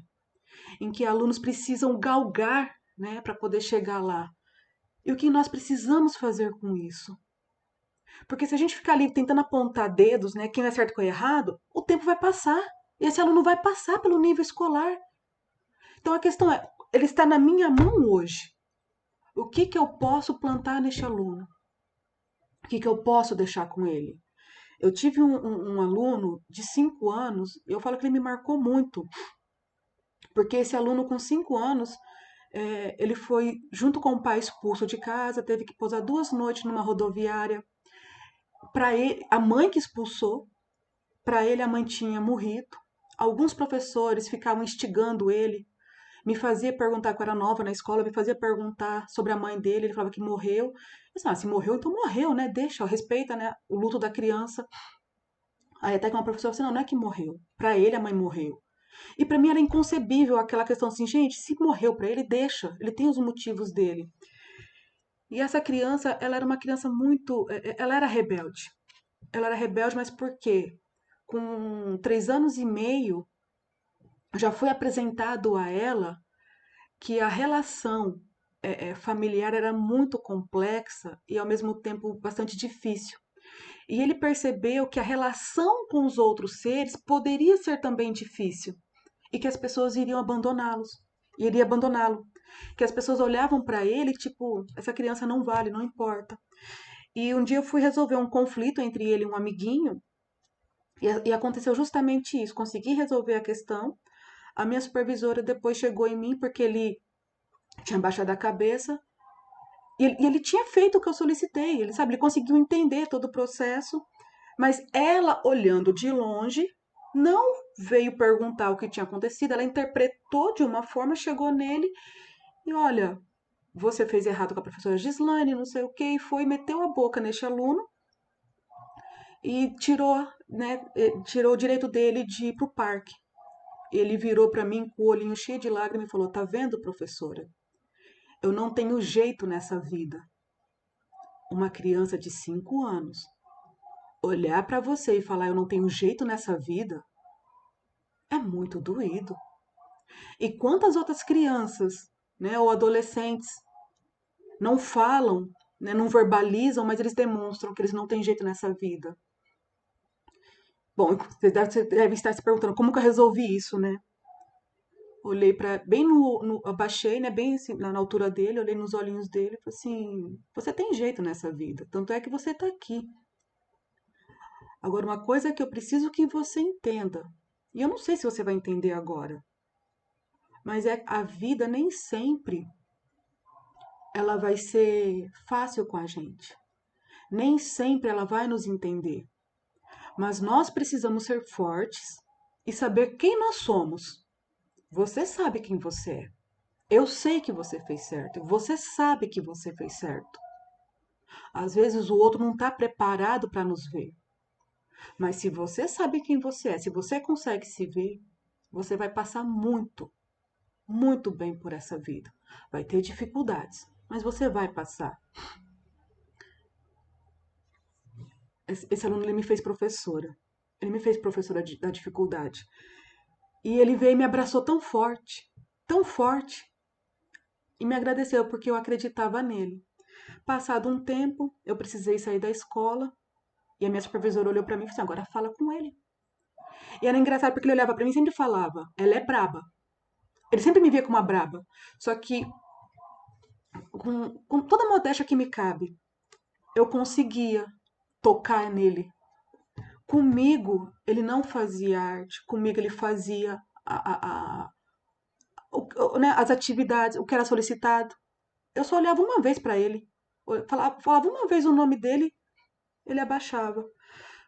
em que alunos precisam galgar, né, para poder chegar lá. E o que nós precisamos fazer com isso? Porque se a gente ficar ali tentando apontar dedos, né, quem é certo e quem é errado, o tempo vai passar. E esse aluno vai passar pelo nível escolar. Então a questão é, ele está na minha mão hoje. O que que eu posso plantar neste aluno? O que que eu posso deixar com ele? Eu tive um aluno de 5 anos, eu falo que ele me marcou muito. Porque esse aluno com 5 anos, ele foi, junto com o pai, expulso de casa, teve que pousar 2 noites numa rodoviária. Para ele, a mãe que expulsou, para ele a mãe tinha morrido. Alguns professores ficavam instigando ele, me fazia perguntar, que eu era nova na escola, me fazia perguntar sobre a mãe dele, ele falava que morreu. Eu disse, se morreu, então morreu, né? Deixa, respeita, né, o luto da criança. Aí até que uma professora disse, não é que morreu, para ele a mãe morreu. E para mim era inconcebível aquela questão assim, gente, se morreu para ele, deixa, ele tem os motivos dele. E essa criança, ela era uma criança muito... Ela era rebelde. Ela era rebelde, mas por quê? Com 3 anos e meio, já foi apresentado a ela que a relação familiar era muito complexa e, ao mesmo tempo, bastante difícil. E ele percebeu que a relação com os outros seres poderia ser também difícil e que as pessoas iriam abandoná-lo. Que as pessoas olhavam para ele, tipo, essa criança não vale, não importa. E um dia eu fui resolver um conflito entre ele e um amiguinho, e aconteceu justamente isso. Consegui resolver a questão. A minha supervisora depois chegou em mim, porque ele tinha baixado a cabeça, e ele tinha feito o que eu solicitei. Ele conseguiu entender todo o processo, mas ela, olhando de longe, não veio perguntar o que tinha acontecido, ela interpretou de uma forma, chegou nele, e olha, você fez errado com a professora Gislaine, não sei o que, e foi, meteu a boca neste aluno e tirou o direito dele de ir para o parque. Ele virou para mim com o olhinho cheio de lágrimas e falou, tá vendo, professora? Eu não tenho jeito nessa vida. Uma criança de 5 anos olhar para você e falar, eu não tenho jeito nessa vida, é muito doído. E quantas outras crianças, né, ou adolescentes não falam, né, não verbalizam, mas eles demonstram que eles não têm jeito nessa vida. Bom, você deve estar se perguntando como que eu resolvi isso, né? Olhei bem abaixei, né, bem assim, na altura dele, olhei nos olhinhos dele e falei assim, você tem jeito nessa vida, tanto é que você está aqui. Agora, uma coisa que eu preciso que você entenda, e eu não sei se você vai entender agora, mas a vida nem sempre ela vai ser fácil com a gente. Nem sempre ela vai nos entender. Mas nós precisamos ser fortes e saber quem nós somos. Você sabe quem você é. Eu sei que você fez certo. Você sabe que você fez certo. Às vezes o outro não está preparado para nos ver. Mas se você sabe quem você é, se você consegue se ver, você vai passar muito, muito bem por essa vida. Vai ter dificuldades, mas você vai passar. Esse aluno, ele me fez professora. Ele me fez professora da dificuldade. E ele veio e me abraçou tão forte, e me agradeceu porque eu acreditava nele. Passado um tempo, eu precisei sair da escola, e a minha supervisora olhou para mim e disse, agora fala com ele. E era engraçado porque ele olhava para mim e sempre falava, ela é braba. Ele sempre me via como uma braba. Só que, com toda a modéstia que me cabe, eu conseguia tocar nele. Comigo, ele não fazia arte. Comigo, ele fazia a, a- né, as atividades, o que era solicitado. Eu só olhava uma vez para ele. Falava uma vez o nome dele, ele abaixava.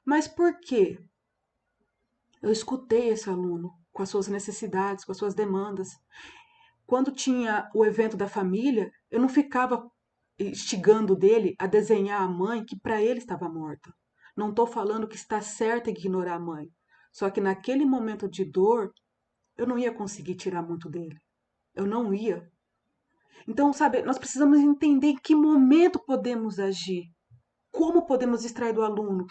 Mas por quê? Eu escutei esse aluno com as suas necessidades, com as suas demandas. Quando tinha o evento da família, eu não ficava instigando dele a desenhar a mãe que para ele estava morta. Não estou falando que está certo ignorar a mãe. Só que naquele momento de dor, eu não ia conseguir tirar muito dele. Eu não ia. Então, sabe, nós precisamos entender em que momento podemos agir, como podemos extrair do aluno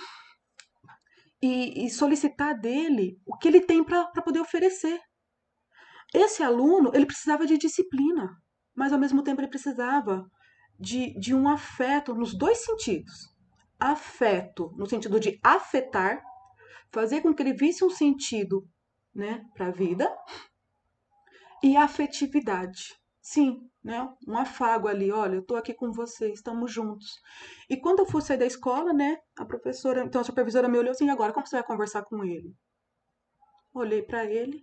e solicitar dele o que ele tem para poder oferecer. Esse aluno, ele precisava de disciplina, mas ao mesmo tempo ele precisava de um afeto nos dois sentidos. Afeto, no sentido de afetar, fazer com que ele visse um sentido, né, para a vida, e afetividade. Sim, né, um afago ali, olha, eu estou aqui com você, estamos juntos. E quando eu fui sair da escola, né, a professora, então a supervisora me olhou assim, agora como você vai conversar com ele? Olhei para ele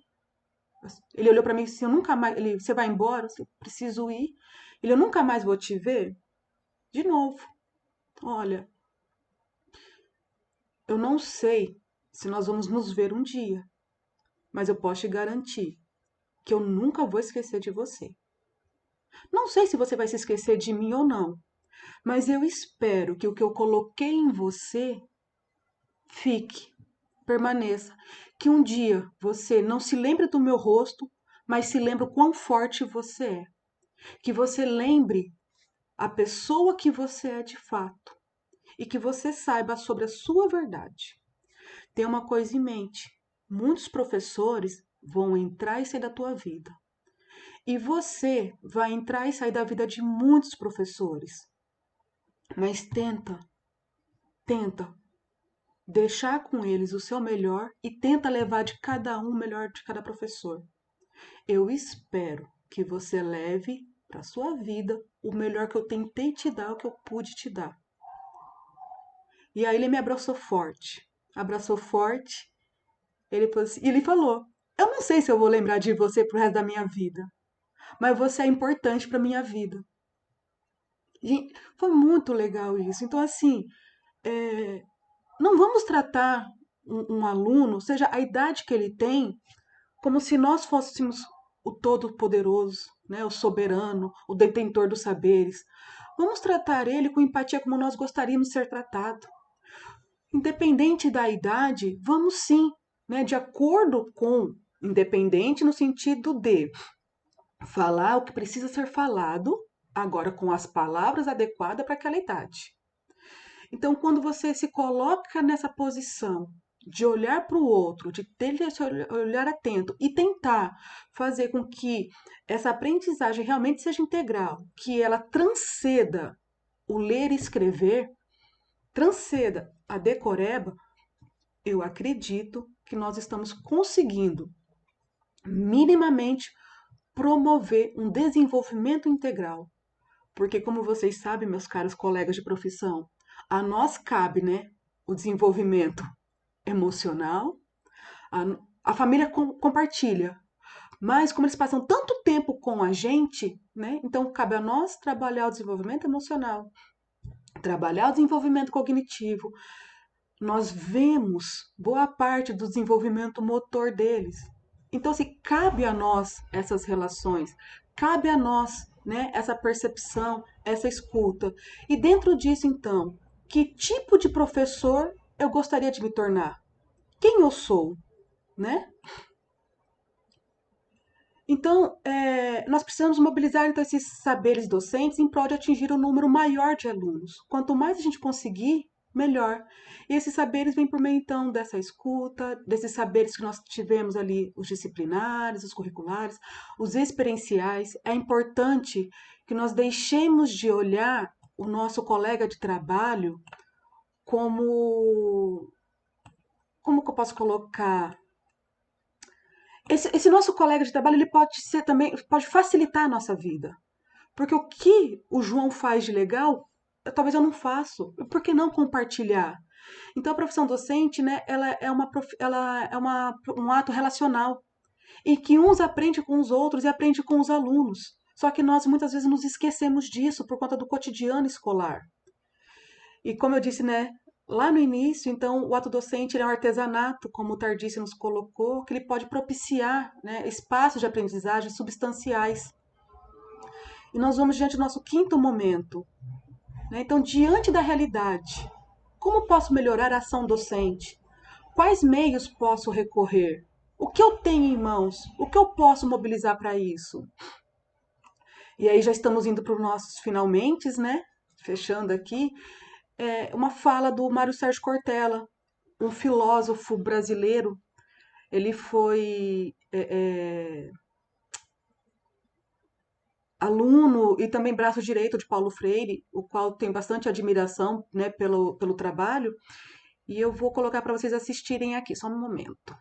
olhou para mim assim, eu nunca mais, você vai embora, eu preciso ir. Eu nunca mais vou te ver. De novo, olha, eu não sei se nós vamos nos ver um dia, mas eu posso te garantir que eu nunca vou esquecer de você. Não sei se você vai se esquecer de mim ou não, mas eu espero que o que eu coloquei em você fique, permaneça. Que um dia você não se lembre do meu rosto, mas se lembre o quão forte você é. Que você lembre a pessoa que você é de fato e que você saiba sobre a sua verdade. Tenha uma coisa em mente: muitos professores vão entrar e sair da tua vida. E você vai entrar e sair da vida de muitos professores. Mas tenta deixar com eles o seu melhor e tenta levar de cada um o melhor de cada professor. Eu espero que você leve para a sua vida o melhor que eu tentei te dar, o que eu pude te dar. E aí ele me abraçou forte, ele falou, eu não sei se eu vou lembrar de você pro resto da minha vida, mas você é importante para minha vida. E foi muito legal isso. Então, assim, não vamos tratar um aluno, seja a idade que ele tem, como se nós fôssemos o Todo-Poderoso, né, o soberano, o detentor dos saberes. Vamos tratar ele com empatia como nós gostaríamos de ser tratado. Independente da idade, vamos sim, né, de acordo com, independente no sentido de falar o que precisa ser falado, agora com as palavras adequadas para aquela idade. Então, quando você se coloca nessa posição de olhar para o outro, de ter esse olhar atento e tentar fazer com que essa aprendizagem realmente seja integral, que ela transceda o ler e escrever, transceda a decoreba, eu acredito que nós estamos conseguindo minimamente promover um desenvolvimento integral. Porque, como vocês sabem, meus caros colegas de profissão, a nós cabe, né, o desenvolvimento emocional, a família compartilha, mas como eles passam tanto tempo com a gente, né, então cabe a nós trabalhar o desenvolvimento emocional, trabalhar o desenvolvimento cognitivo. Nós vemos boa parte do desenvolvimento motor deles. Então, se cabe a nós essas relações, cabe a nós, né, essa percepção, essa escuta. E dentro disso, então, que tipo de professor eu gostaria de me tornar? Quem eu sou, né? Então, nós precisamos mobilizar então, esses saberes docentes em prol de atingir um número maior de alunos. Quanto mais a gente conseguir, melhor. E esses saberes vêm por meio, então, dessa escuta, desses saberes que nós tivemos ali, os disciplinares, os curriculares, os experienciais. É importante que nós deixemos de olhar o nosso colega de trabalho como que eu posso colocar? Esse nosso colega de trabalho, ele pode ser também, pode facilitar a nossa vida. Porque o que o João faz de legal, talvez eu não faço. Por que não compartilhar? Então, a profissão docente, né, ela é um ato relacional. e que uns aprendem com os outros e aprendem com os alunos. Só que nós muitas vezes nos esquecemos disso por conta do cotidiano escolar. E como eu disse, né, lá no início, então, o ato docente é um artesanato, como o Tardice nos colocou, que ele pode propiciar, né, espaços de aprendizagem substanciais. E nós vamos diante do nosso quinto momento, né? Então, diante da realidade, como posso melhorar a ação docente? Quais meios posso recorrer? O que eu tenho em mãos? O que eu posso mobilizar para isso? E aí já estamos indo para os nossos finalmente, né? Fechando aqui, uma fala do Mário Sérgio Cortella, um filósofo brasileiro. Ele foi aluno e também braço direito de Paulo Freire, o qual tem bastante admiração, né, pelo trabalho. E eu vou colocar para vocês assistirem aqui, só um momento.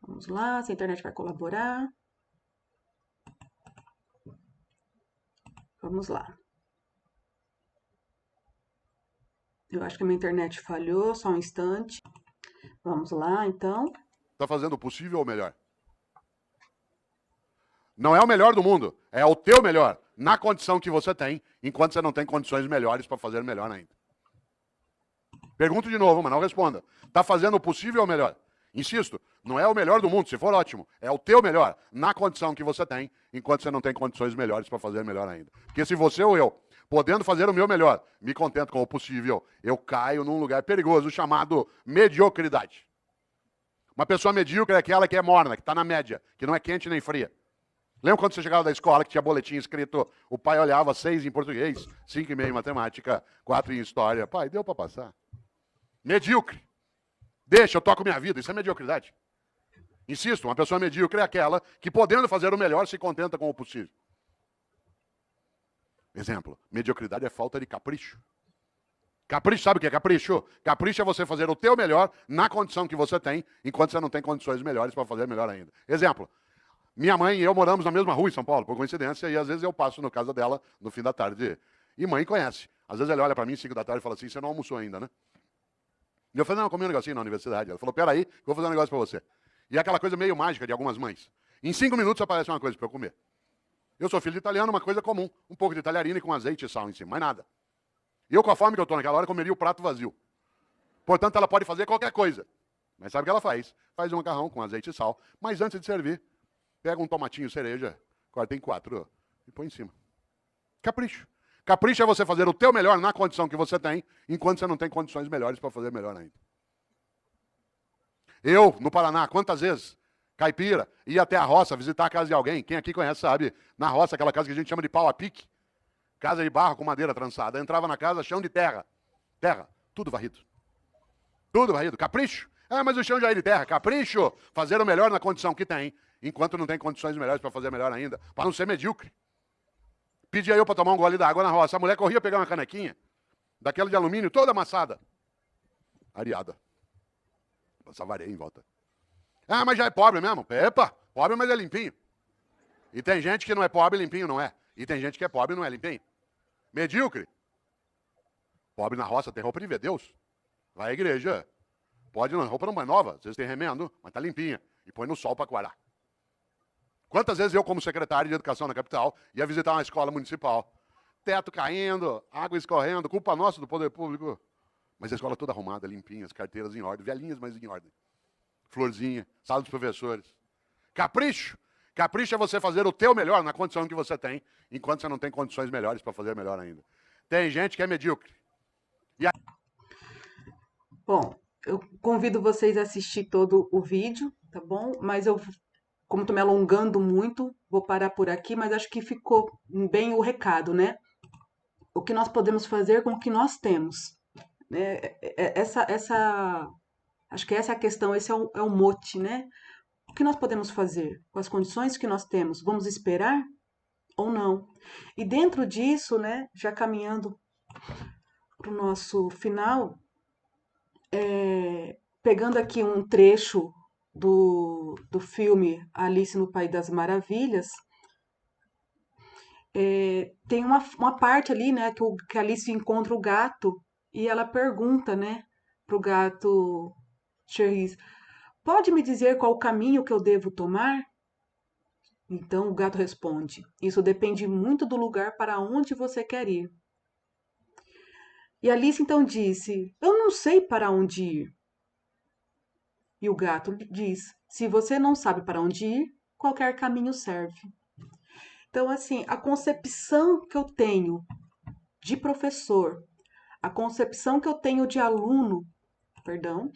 Vamos lá, se a internet vai colaborar. Vamos lá. Eu acho que a minha internet falhou, só um instante. Vamos lá, então. Está fazendo o possível ou melhor? Não é o melhor do mundo, é o teu melhor, na condição que você tem, enquanto você não tem condições melhores para fazer melhor ainda. Pergunto de novo, mas não responda. Está fazendo o possível ou melhor? Insisto, não é o melhor do mundo, se for ótimo, é o teu melhor, na condição que você tem, enquanto você não tem condições melhores para fazer melhor ainda. Porque se você ou eu, podendo fazer o meu melhor, me contento com o possível, eu caio num lugar perigoso chamado mediocridade. Uma pessoa medíocre é aquela que é morna, que está na média, que não é quente nem fria. Lembra quando você chegava da escola que tinha boletim escrito, o pai olhava 6 em português, 5,5 em matemática, 4 em história. Pai, deu para passar. Medíocre. Deixa, eu toco minha vida. Isso é mediocridade. Insisto, uma pessoa medíocre é aquela que, podendo fazer o melhor, se contenta com o possível. Exemplo, mediocridade é falta de capricho. Capricho, sabe o que é capricho? Capricho é você fazer o teu melhor na condição que você tem, enquanto você não tem condições melhores para fazer melhor ainda. Exemplo, minha mãe e eu moramos na mesma rua em São Paulo, por coincidência, e às vezes eu passo na casa dela no fim da tarde. E mãe conhece. Às vezes ela olha para mim 5 da tarde e fala assim, você não almoçou ainda, né? E eu falei, não, eu comi um negocinho na universidade. Ela falou, peraí, que eu vou fazer um negócio para você. E é aquela coisa meio mágica de algumas mães. Em 5 minutos aparece uma coisa para eu comer. Eu sou filho de italiano, uma coisa comum. Um pouco de talharina com azeite e sal em cima, mais nada. E eu, com a fome que eu estou naquela hora, comeria o prato vazio. Portanto, ela pode fazer qualquer coisa. Mas sabe o que ela faz? Faz um macarrão com azeite e sal. Mas antes de servir, pega um tomatinho cereja, corta em 4 e põe em cima. Capricho. Capricho é você fazer o teu melhor na condição que você tem, enquanto você não tem condições melhores para fazer melhor ainda. Eu, no Paraná, quantas vezes, caipira, ia até a roça visitar a casa de alguém. Quem aqui conhece sabe, na roça, aquela casa que a gente chama de pau a pique. Casa de barro com madeira trançada. Entrava na casa, chão de terra. Terra, tudo varrido. Tudo varrido. Capricho. Ah, mas o chão já é de terra. Capricho. Fazer o melhor na condição que tem, enquanto não tem condições melhores para fazer melhor ainda. Para não ser medíocre. Pedia eu para tomar um gole d'água na roça. A mulher corria pegar uma canequinha, daquela de alumínio, toda amassada. Areada. Passava areia em volta. Ah, mas já é pobre mesmo. Epa, pobre, mas é limpinho. E tem gente que não é pobre, limpinho não é. E tem gente que é pobre e não é limpinho. Medíocre. Pobre na roça tem roupa de ver Deus. Vai à igreja. Pode não, roupa não é nova. Vocês têm remendo, mas tá limpinha. E põe no sol para coarar. Quantas vezes eu, como secretário de educação na capital, ia visitar uma escola municipal. Teto caindo, água escorrendo, culpa nossa do poder público. Mas a escola toda arrumada, limpinha, as carteiras em ordem, velhinhas, mas em ordem. Florzinha, sala dos professores. Capricho. Capricho é você fazer o teu melhor na condição que você tem, enquanto você não tem condições melhores para fazer melhor ainda. Tem gente que é medíocre. Bom, eu convido vocês a assistir todo o vídeo, tá bom? Mas eu, como estou me alongando muito, vou parar por aqui, mas acho que ficou bem o recado, né? O que nós podemos fazer com o que nós temos. Né? Acho que essa é a questão, esse é o mote, né? O que nós podemos fazer com as condições que nós temos? Vamos esperar ou não? E dentro disso, né, já caminhando para o nosso final, pegando aqui um trecho do filme Alice no País das Maravilhas, tem uma parte ali, né, que a Alice encontra o gato e ela pergunta, né, pro gato Charisse, pode me dizer qual o caminho que eu devo tomar? Então o gato responde: isso depende muito do lugar para onde você quer ir. E Alice então disse: eu não sei para onde ir. E o gato diz: se você não sabe para onde ir, qualquer caminho serve. Então, assim, a concepção que eu tenho de professor, a concepção que eu tenho de aluno, perdão,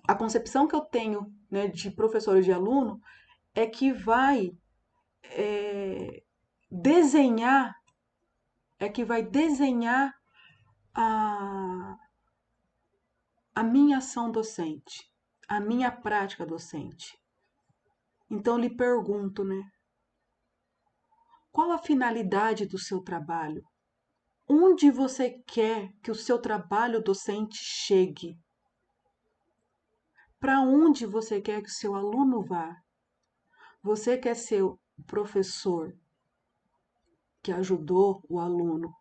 a concepção que eu tenho, né, de professor e de aluno é que vai desenhar a minha ação docente, a minha prática docente. Então, eu lhe pergunto, né? Qual a finalidade do seu trabalho? Onde você quer que o seu trabalho docente chegue? Para onde você quer que o seu aluno vá? Você quer ser o professor que ajudou o aluno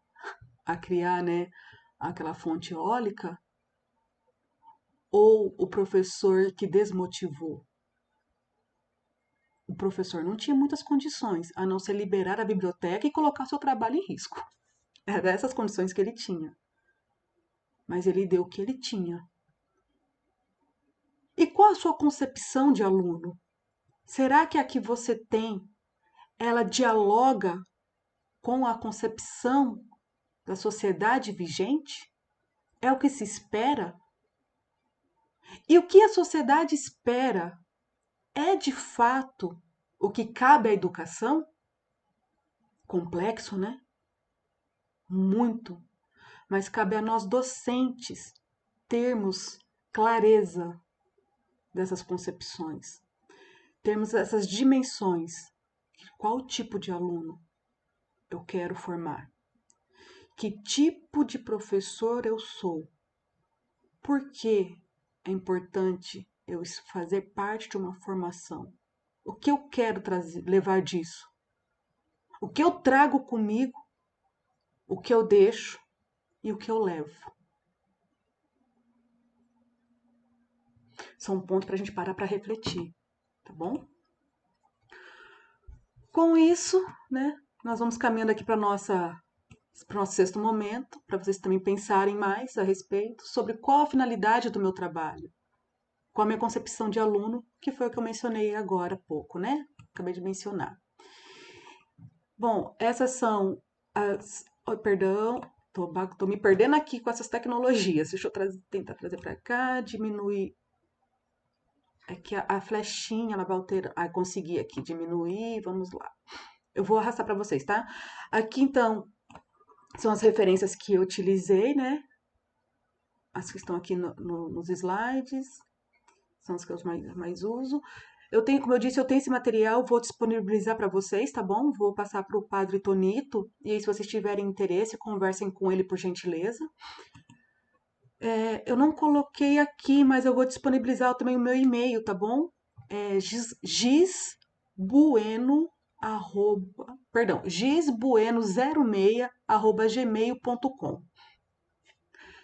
a criar, né, aquela fonte eólica? Ou o professor que desmotivou? O professor não tinha muitas condições, a não ser liberar a biblioteca e colocar seu trabalho em risco. Eram essas condições que ele tinha. Mas ele deu o que ele tinha. E qual a sua concepção de aluno? Será que a que você tem, ela dialoga com a concepção da sociedade vigente? É o que se espera? E o que a sociedade espera é de fato o que cabe à educação? Complexo, né? Muito. Mas cabe a nós docentes termos clareza dessas concepções, termos essas dimensões. Qual tipo de aluno eu quero formar? Que tipo de professor eu sou? Por que é importante eu fazer parte de uma formação? O que eu quero levar disso? O que eu trago comigo? O que eu deixo e o que eu levo? São pontos para a gente parar para refletir, tá bom? Com isso, né, nós vamos caminhando aqui para o nosso sexto momento, para vocês também pensarem mais a respeito sobre qual a finalidade do meu trabalho, qual a minha concepção de aluno, que foi o que eu mencionei agora há pouco, né? Acabei de mencionar. Bom, essas são as... Oh, perdão, tô me perdendo aqui com essas tecnologias. Deixa eu tentar trazer para cá, diminuir. Aqui a flechinha, ela vai alterar. Ah, consegui aqui diminuir, vamos lá. Eu vou arrastar para vocês, tá? Aqui, então, são as referências que eu utilizei, né? As que estão aqui nos slides. São as que eu mais uso. Eu tenho, como eu disse, eu tenho esse material, vou disponibilizar para vocês, tá bom? Vou passar para o Padre Tonito, e aí, se vocês tiverem interesse, conversem com ele, por gentileza. Eu não coloquei aqui, mas eu vou disponibilizar também o meu e-mail, tá bom? gisbueno06@gmail.com.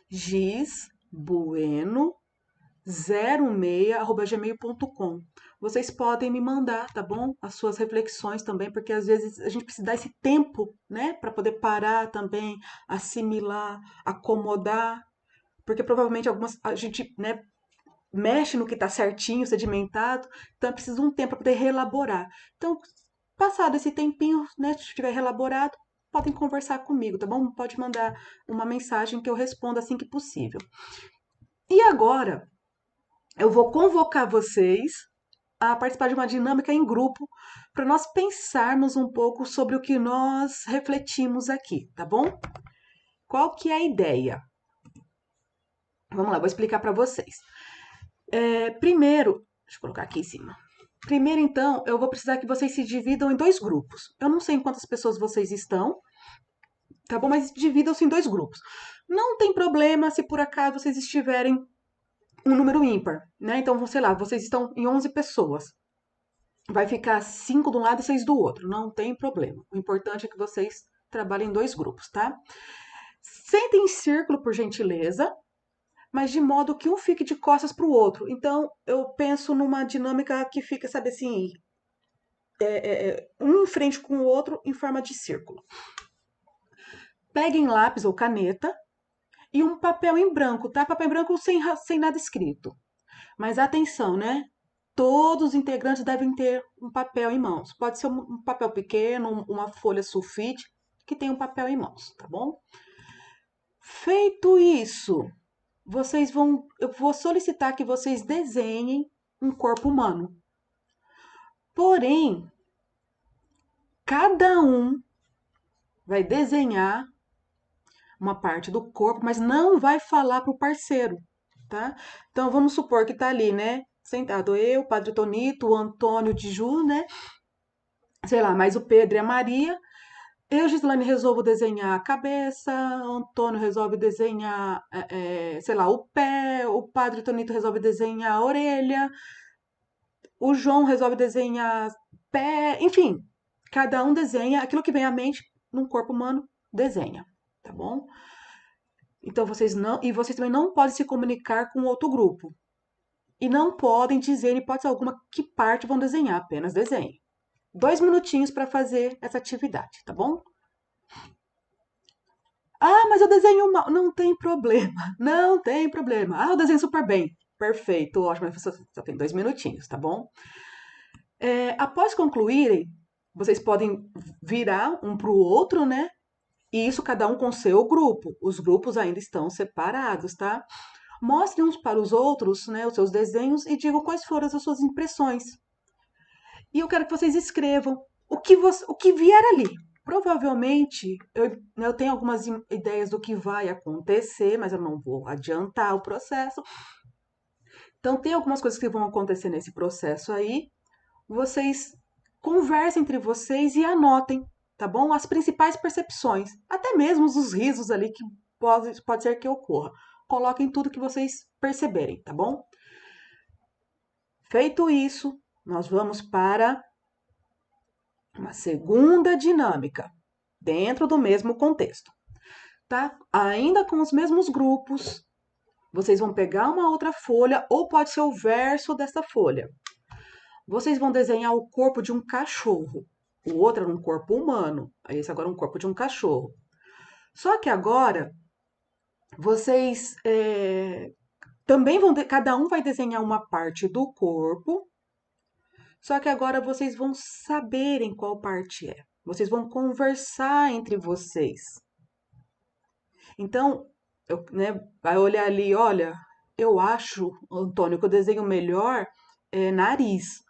gisbueno06@gmail.com. Vocês podem me mandar, tá bom? As suas reflexões também, porque às vezes a gente precisa dar esse tempo, né? Para poder parar também, assimilar, acomodar. Porque provavelmente a gente, né, mexe no que está certinho, sedimentado, então é preciso um tempo para poder reelaborar. Então, passado esse tempinho, né, se estiver reelaborado, podem conversar comigo, tá bom? Pode mandar uma mensagem que eu respondo assim que possível. E agora, eu vou convocar vocês a participar de uma dinâmica em grupo para nós pensarmos um pouco sobre o que nós refletimos aqui, tá bom? Qual que é a ideia? Vamos lá, vou explicar para vocês. Primeiro, deixa eu colocar aqui em cima. Primeiro, então, eu vou precisar que vocês se dividam em 2 grupos. Eu não sei em quantas pessoas vocês estão, tá bom? Mas dividam-se em 2 grupos. Não tem problema se por acaso vocês estiverem um número ímpar, né? Então, sei lá, vocês estão em 11 pessoas. Vai ficar 5 de um lado e 6 do outro. Não tem problema. O importante é que vocês trabalhem em 2 grupos, tá? Sentem em círculo, por gentileza. mas de modo que um fique de costas para o outro. Então, eu penso numa dinâmica que fica, sabe assim, um em frente com o outro em forma de círculo. Peguem lápis ou caneta e um papel em branco, tá? Papel em branco sem nada escrito. Mas atenção, né? Todos os integrantes devem ter um papel em mãos. Pode ser um papel pequeno, uma folha sulfite, que tem um papel em mãos, tá bom? Feito isso, eu vou solicitar que vocês desenhem um corpo humano. Porém, cada um vai desenhar uma parte do corpo, mas não vai falar para o parceiro, tá? Então, vamos supor que tá ali, né? Sentado eu, o Padre Tonito, o Antônio de Ju, né? Sei lá, mais o Pedro e a Maria. Eu, Gislane, resolvo desenhar a cabeça, o Antônio resolve desenhar, sei lá, o pé, o Padre Tonito resolve desenhar a orelha, o João resolve desenhar pé, enfim, cada um desenha aquilo que vem à mente num corpo humano, desenha, tá bom? Então, vocês também não podem se comunicar com outro grupo. E não podem dizer, em hipótese alguma, que parte vão desenhar, apenas desenhem. 2 minutinhos para fazer essa atividade, tá bom? Ah, mas eu desenho mal. Não tem problema, não tem problema. Ah, eu desenho super bem. Perfeito, ótimo, mas você só tem 2 minutinhos, tá bom? Após concluírem, vocês podem virar um para o outro, né? E isso cada um com seu grupo. Os grupos ainda estão separados, tá? Mostrem uns para os outros, né, os seus desenhos e digam quais foram as suas impressões. E eu quero que vocês escrevam o que vier ali. Provavelmente, eu tenho algumas ideias do que vai acontecer, mas eu não vou adiantar o processo. Então, tem algumas coisas que vão acontecer nesse processo aí. Vocês conversem entre vocês e anotem, tá bom? As principais percepções, até mesmo os risos ali que pode ser que ocorra. Coloquem tudo que vocês perceberem, tá bom? Feito isso, nós vamos para uma segunda dinâmica, dentro do mesmo contexto, tá? Ainda com os mesmos grupos, vocês vão pegar uma outra folha, ou pode ser o verso dessa folha. Vocês vão desenhar o corpo de um cachorro. O outro era um corpo humano, esse agora é um corpo de um cachorro. Só que agora, vocês também cada um vai desenhar uma parte do corpo, só que agora vocês vão saberem qual parte é. Vocês vão conversar entre vocês. Então, vai olhar ali, olha, eu acho, Antônio, que eu desenho melhor nariz.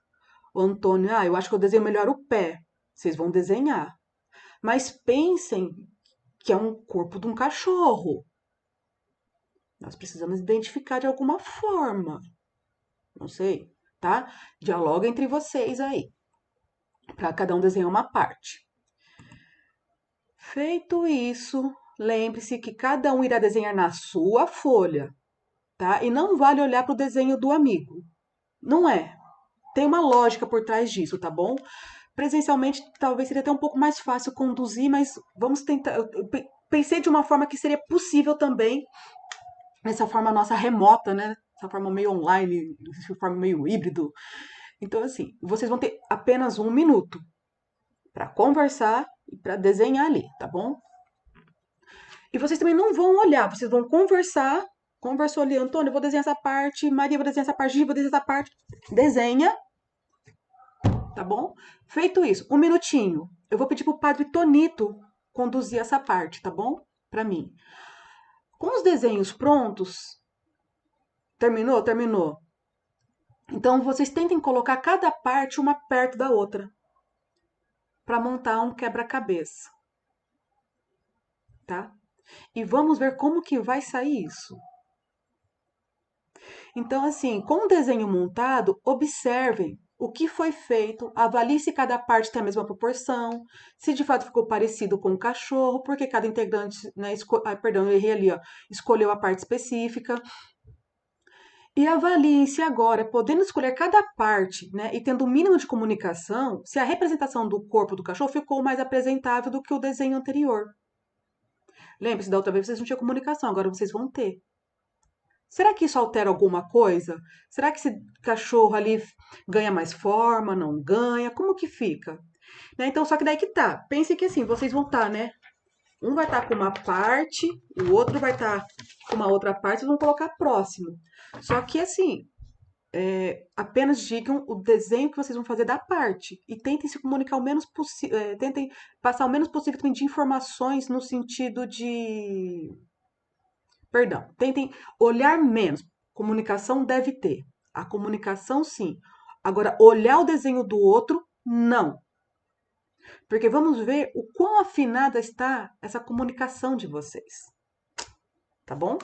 O Antônio, eu acho que eu desenho melhor o pé. Vocês vão desenhar. Mas pensem que é um corpo de um cachorro. Nós precisamos identificar de alguma forma. Não sei, tá? Dialoga entre vocês aí. Para cada um desenhar uma parte. Feito isso, lembre-se que cada um irá desenhar na sua folha, tá? E não vale olhar para o desenho do amigo. Não é. Tem uma lógica por trás disso, tá bom? Presencialmente, talvez seria até um pouco mais fácil conduzir, mas vamos tentar. Eu pensei de uma forma que seria possível também, nessa forma nossa remota, né? Essa forma meio online, essa forma meio híbrido. Então, assim, vocês vão ter apenas 1 minuto para conversar e para desenhar ali, tá bom? E vocês também não vão olhar, vocês vão conversar. Conversou ali, Antônio, eu vou desenhar essa parte, Maria, eu vou desenhar essa parte, Gi, vou desenhar essa parte. Desenha, tá bom? Feito isso, 1 minutinho. Eu vou pedir pro Padre Tonito conduzir essa parte, tá bom? Pra mim. Com os desenhos prontos, terminou? Terminou. Então, vocês tentem colocar cada parte uma perto da outra, para montar um quebra-cabeça, tá? E vamos ver como que vai sair isso. Então, assim, com o desenho montado, observem o que foi feito, avalie se cada parte tem a mesma proporção, se de fato ficou parecido com o cachorro, porque cada integrante, né, eu errei ali, ó, escolheu a parte específica. E avaliem se agora, podendo escolher cada parte, né, e tendo o mínimo de comunicação, se a representação do corpo do cachorro ficou mais apresentável do que o desenho anterior. Lembre-se, da outra vez vocês não tinham comunicação, agora vocês vão ter. Será que isso altera alguma coisa? Será que esse cachorro ali ganha mais forma, não ganha? Como que fica? Né? Então, só que daí que tá. Pense que assim, vocês vão estar, né? Um vai estar com uma parte, o outro vai estar com uma outra parte, vocês vão colocar próximo. Só que assim, apenas digam o desenho que vocês vão fazer da parte e tentem se comunicar o menos possível, tentem passar o menos possível também de informações no sentido de, perdão, tentem olhar menos. Comunicação deve ter, a comunicação sim. Agora, olhar o desenho do outro, não. Porque vamos ver o quão afinada está essa comunicação de vocês. Tá bom?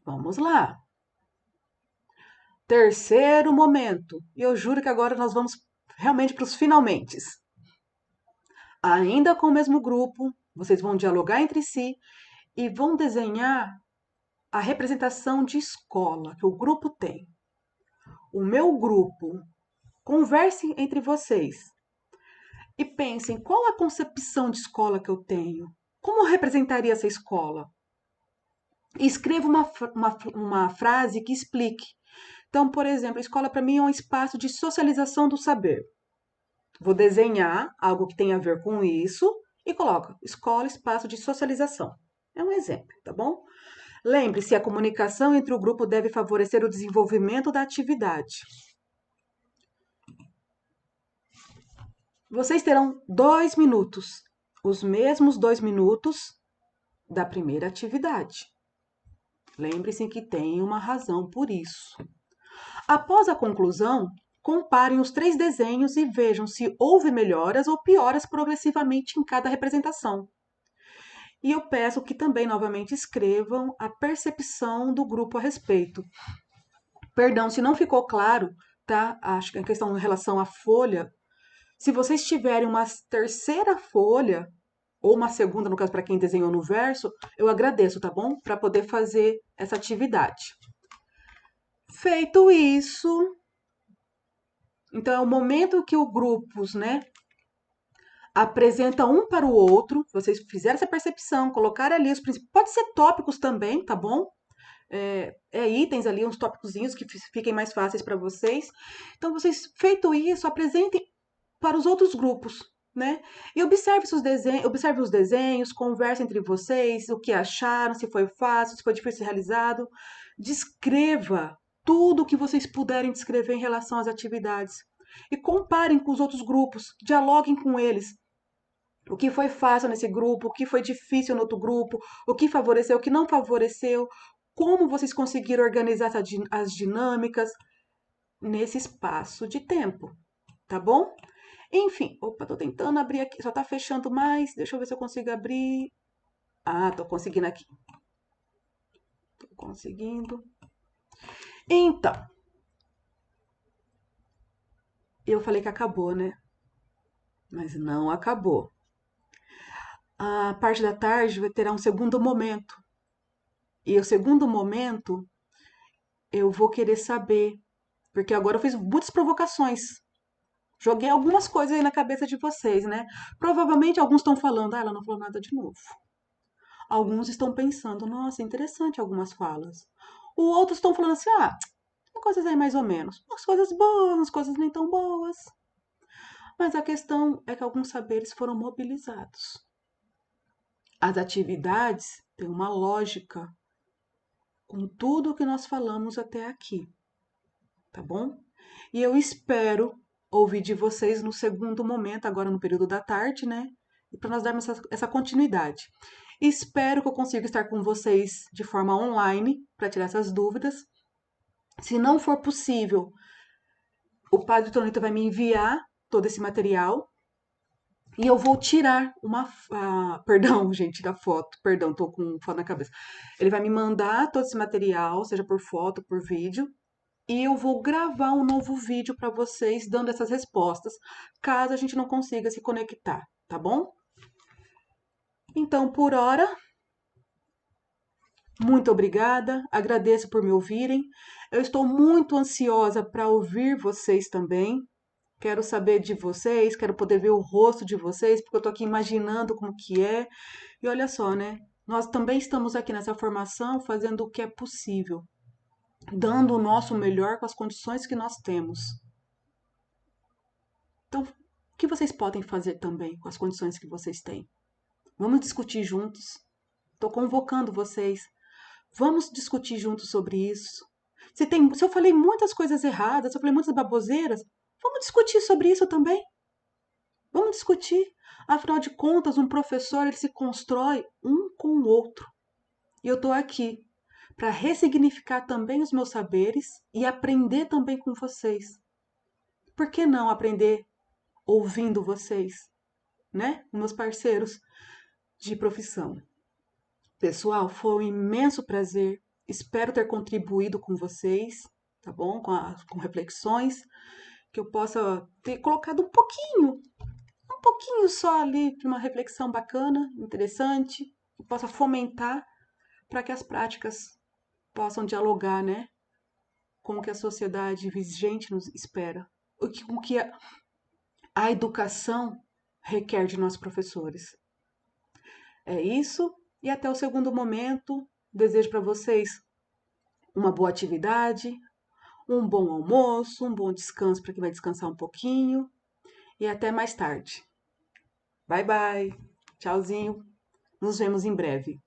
Vamos lá. Terceiro momento. E eu juro que agora nós vamos realmente para os finalmentes. Ainda com o mesmo grupo, vocês vão dialogar entre si e vão desenhar a representação de escola que o grupo tem. O meu grupo. Conversem entre vocês e pensem qual a concepção de escola que eu tenho. Como eu representaria essa escola? E escreva uma frase que explique. Então, por exemplo, a escola para mim é um espaço de socialização do saber. Vou desenhar algo que tem a ver com isso e coloco escola, espaço de socialização. É um exemplo, tá bom? Lembre-se, a comunicação entre o grupo deve favorecer o desenvolvimento da atividade. Vocês terão 2 minutos, os mesmos 2 minutos da primeira atividade. Lembre-se que tem uma razão por isso. Após a conclusão, comparem os 3 desenhos e vejam se houve melhoras ou pioras progressivamente em cada representação. E eu peço que também novamente escrevam a percepção do grupo a respeito. Perdão, se não ficou claro, tá? Acho que a questão em relação à folha. Se vocês tiverem uma terceira folha, ou uma segunda, no caso, para quem desenhou no verso, eu agradeço, tá bom? Para poder fazer essa atividade. Feito isso, então é o momento que os grupos, né, apresenta um para o outro. Vocês fizeram essa percepção, colocaram ali os princípios. Pode ser tópicos também, tá bom? Itens ali, uns tópicozinhos que fiquem mais fáceis para vocês. Então, vocês, feito isso, apresentem para os outros grupos, né? E observe os desenhos, converse entre vocês, o que acharam, se foi fácil, se foi difícil de ser realizado. Descreva tudo o que vocês puderem descrever em relação às atividades. E comparem com os outros grupos, dialoguem com eles. O que foi fácil nesse grupo, o que foi difícil no outro grupo, o que favoreceu, o que não favoreceu, como vocês conseguiram organizar as dinâmicas nesse espaço de tempo, tá bom? Enfim, opa, tô tentando abrir aqui, só tá fechando mais, deixa eu ver se eu consigo abrir. Ah, tô conseguindo aqui. Tô conseguindo. Então, eu falei que acabou, né? Mas não acabou. A parte da tarde terá um segundo momento. E o segundo momento, eu vou querer saber, porque agora eu fiz muitas provocações. Joguei algumas coisas aí na cabeça de vocês, né? Provavelmente alguns estão falando, ela não falou nada de novo. Alguns estão pensando, nossa, interessante algumas falas. Outros estão falando assim, tem coisas aí mais ou menos. Umas coisas boas, umas coisas nem tão boas. Mas a questão é que alguns saberes foram mobilizados. As atividades têm uma lógica com tudo o que nós falamos até aqui. Tá bom? E eu espero ouvir de vocês no segundo momento, agora no período da tarde, né? E para nós darmos essa continuidade. Espero que eu consiga estar com vocês de forma online para tirar essas dúvidas. Se não for possível, o Padre Tonito vai me enviar todo esse material e eu vou tirar perdão, gente, da foto. Perdão, tô com foto na cabeça. Ele vai me mandar todo esse material, seja por foto, por vídeo. E eu vou gravar um novo vídeo para vocês dando essas respostas, caso a gente não consiga se conectar, tá bom? Então, por hora, muito obrigada, agradeço por me ouvirem. Eu estou muito ansiosa para ouvir vocês também. Quero saber de vocês, quero poder ver o rosto de vocês, porque eu estou aqui imaginando como que é. E olha só, né? Nós também estamos aqui nessa formação fazendo o que é possível, dando o nosso melhor com as condições que nós temos. Então, o que vocês podem fazer também com as condições que vocês têm? Vamos discutir juntos. Estou convocando vocês. Vamos discutir juntos sobre isso. Se eu falei muitas coisas erradas, se eu falei muitas baboseiras, vamos discutir sobre isso também. Vamos discutir. Afinal de contas, um professor ele se constrói um com o outro. E eu estou aqui para ressignificar também os meus saberes e aprender também com vocês. Por que não aprender ouvindo vocês, né? Meus parceiros de profissão. Pessoal, foi um imenso prazer. Espero ter contribuído com vocês, tá bom? Com reflexões, que eu possa ter colocado um pouquinho só ali de uma reflexão bacana, interessante, que possa fomentar para que as práticas possam dialogar, né? Com o que a sociedade vigente nos espera. O que a educação requer de nós professores. É isso, e até o segundo momento, desejo para vocês uma boa atividade, um bom almoço, um bom descanso para quem vai descansar um pouquinho, e até mais tarde. Bye, bye. Tchauzinho. Nos vemos em breve.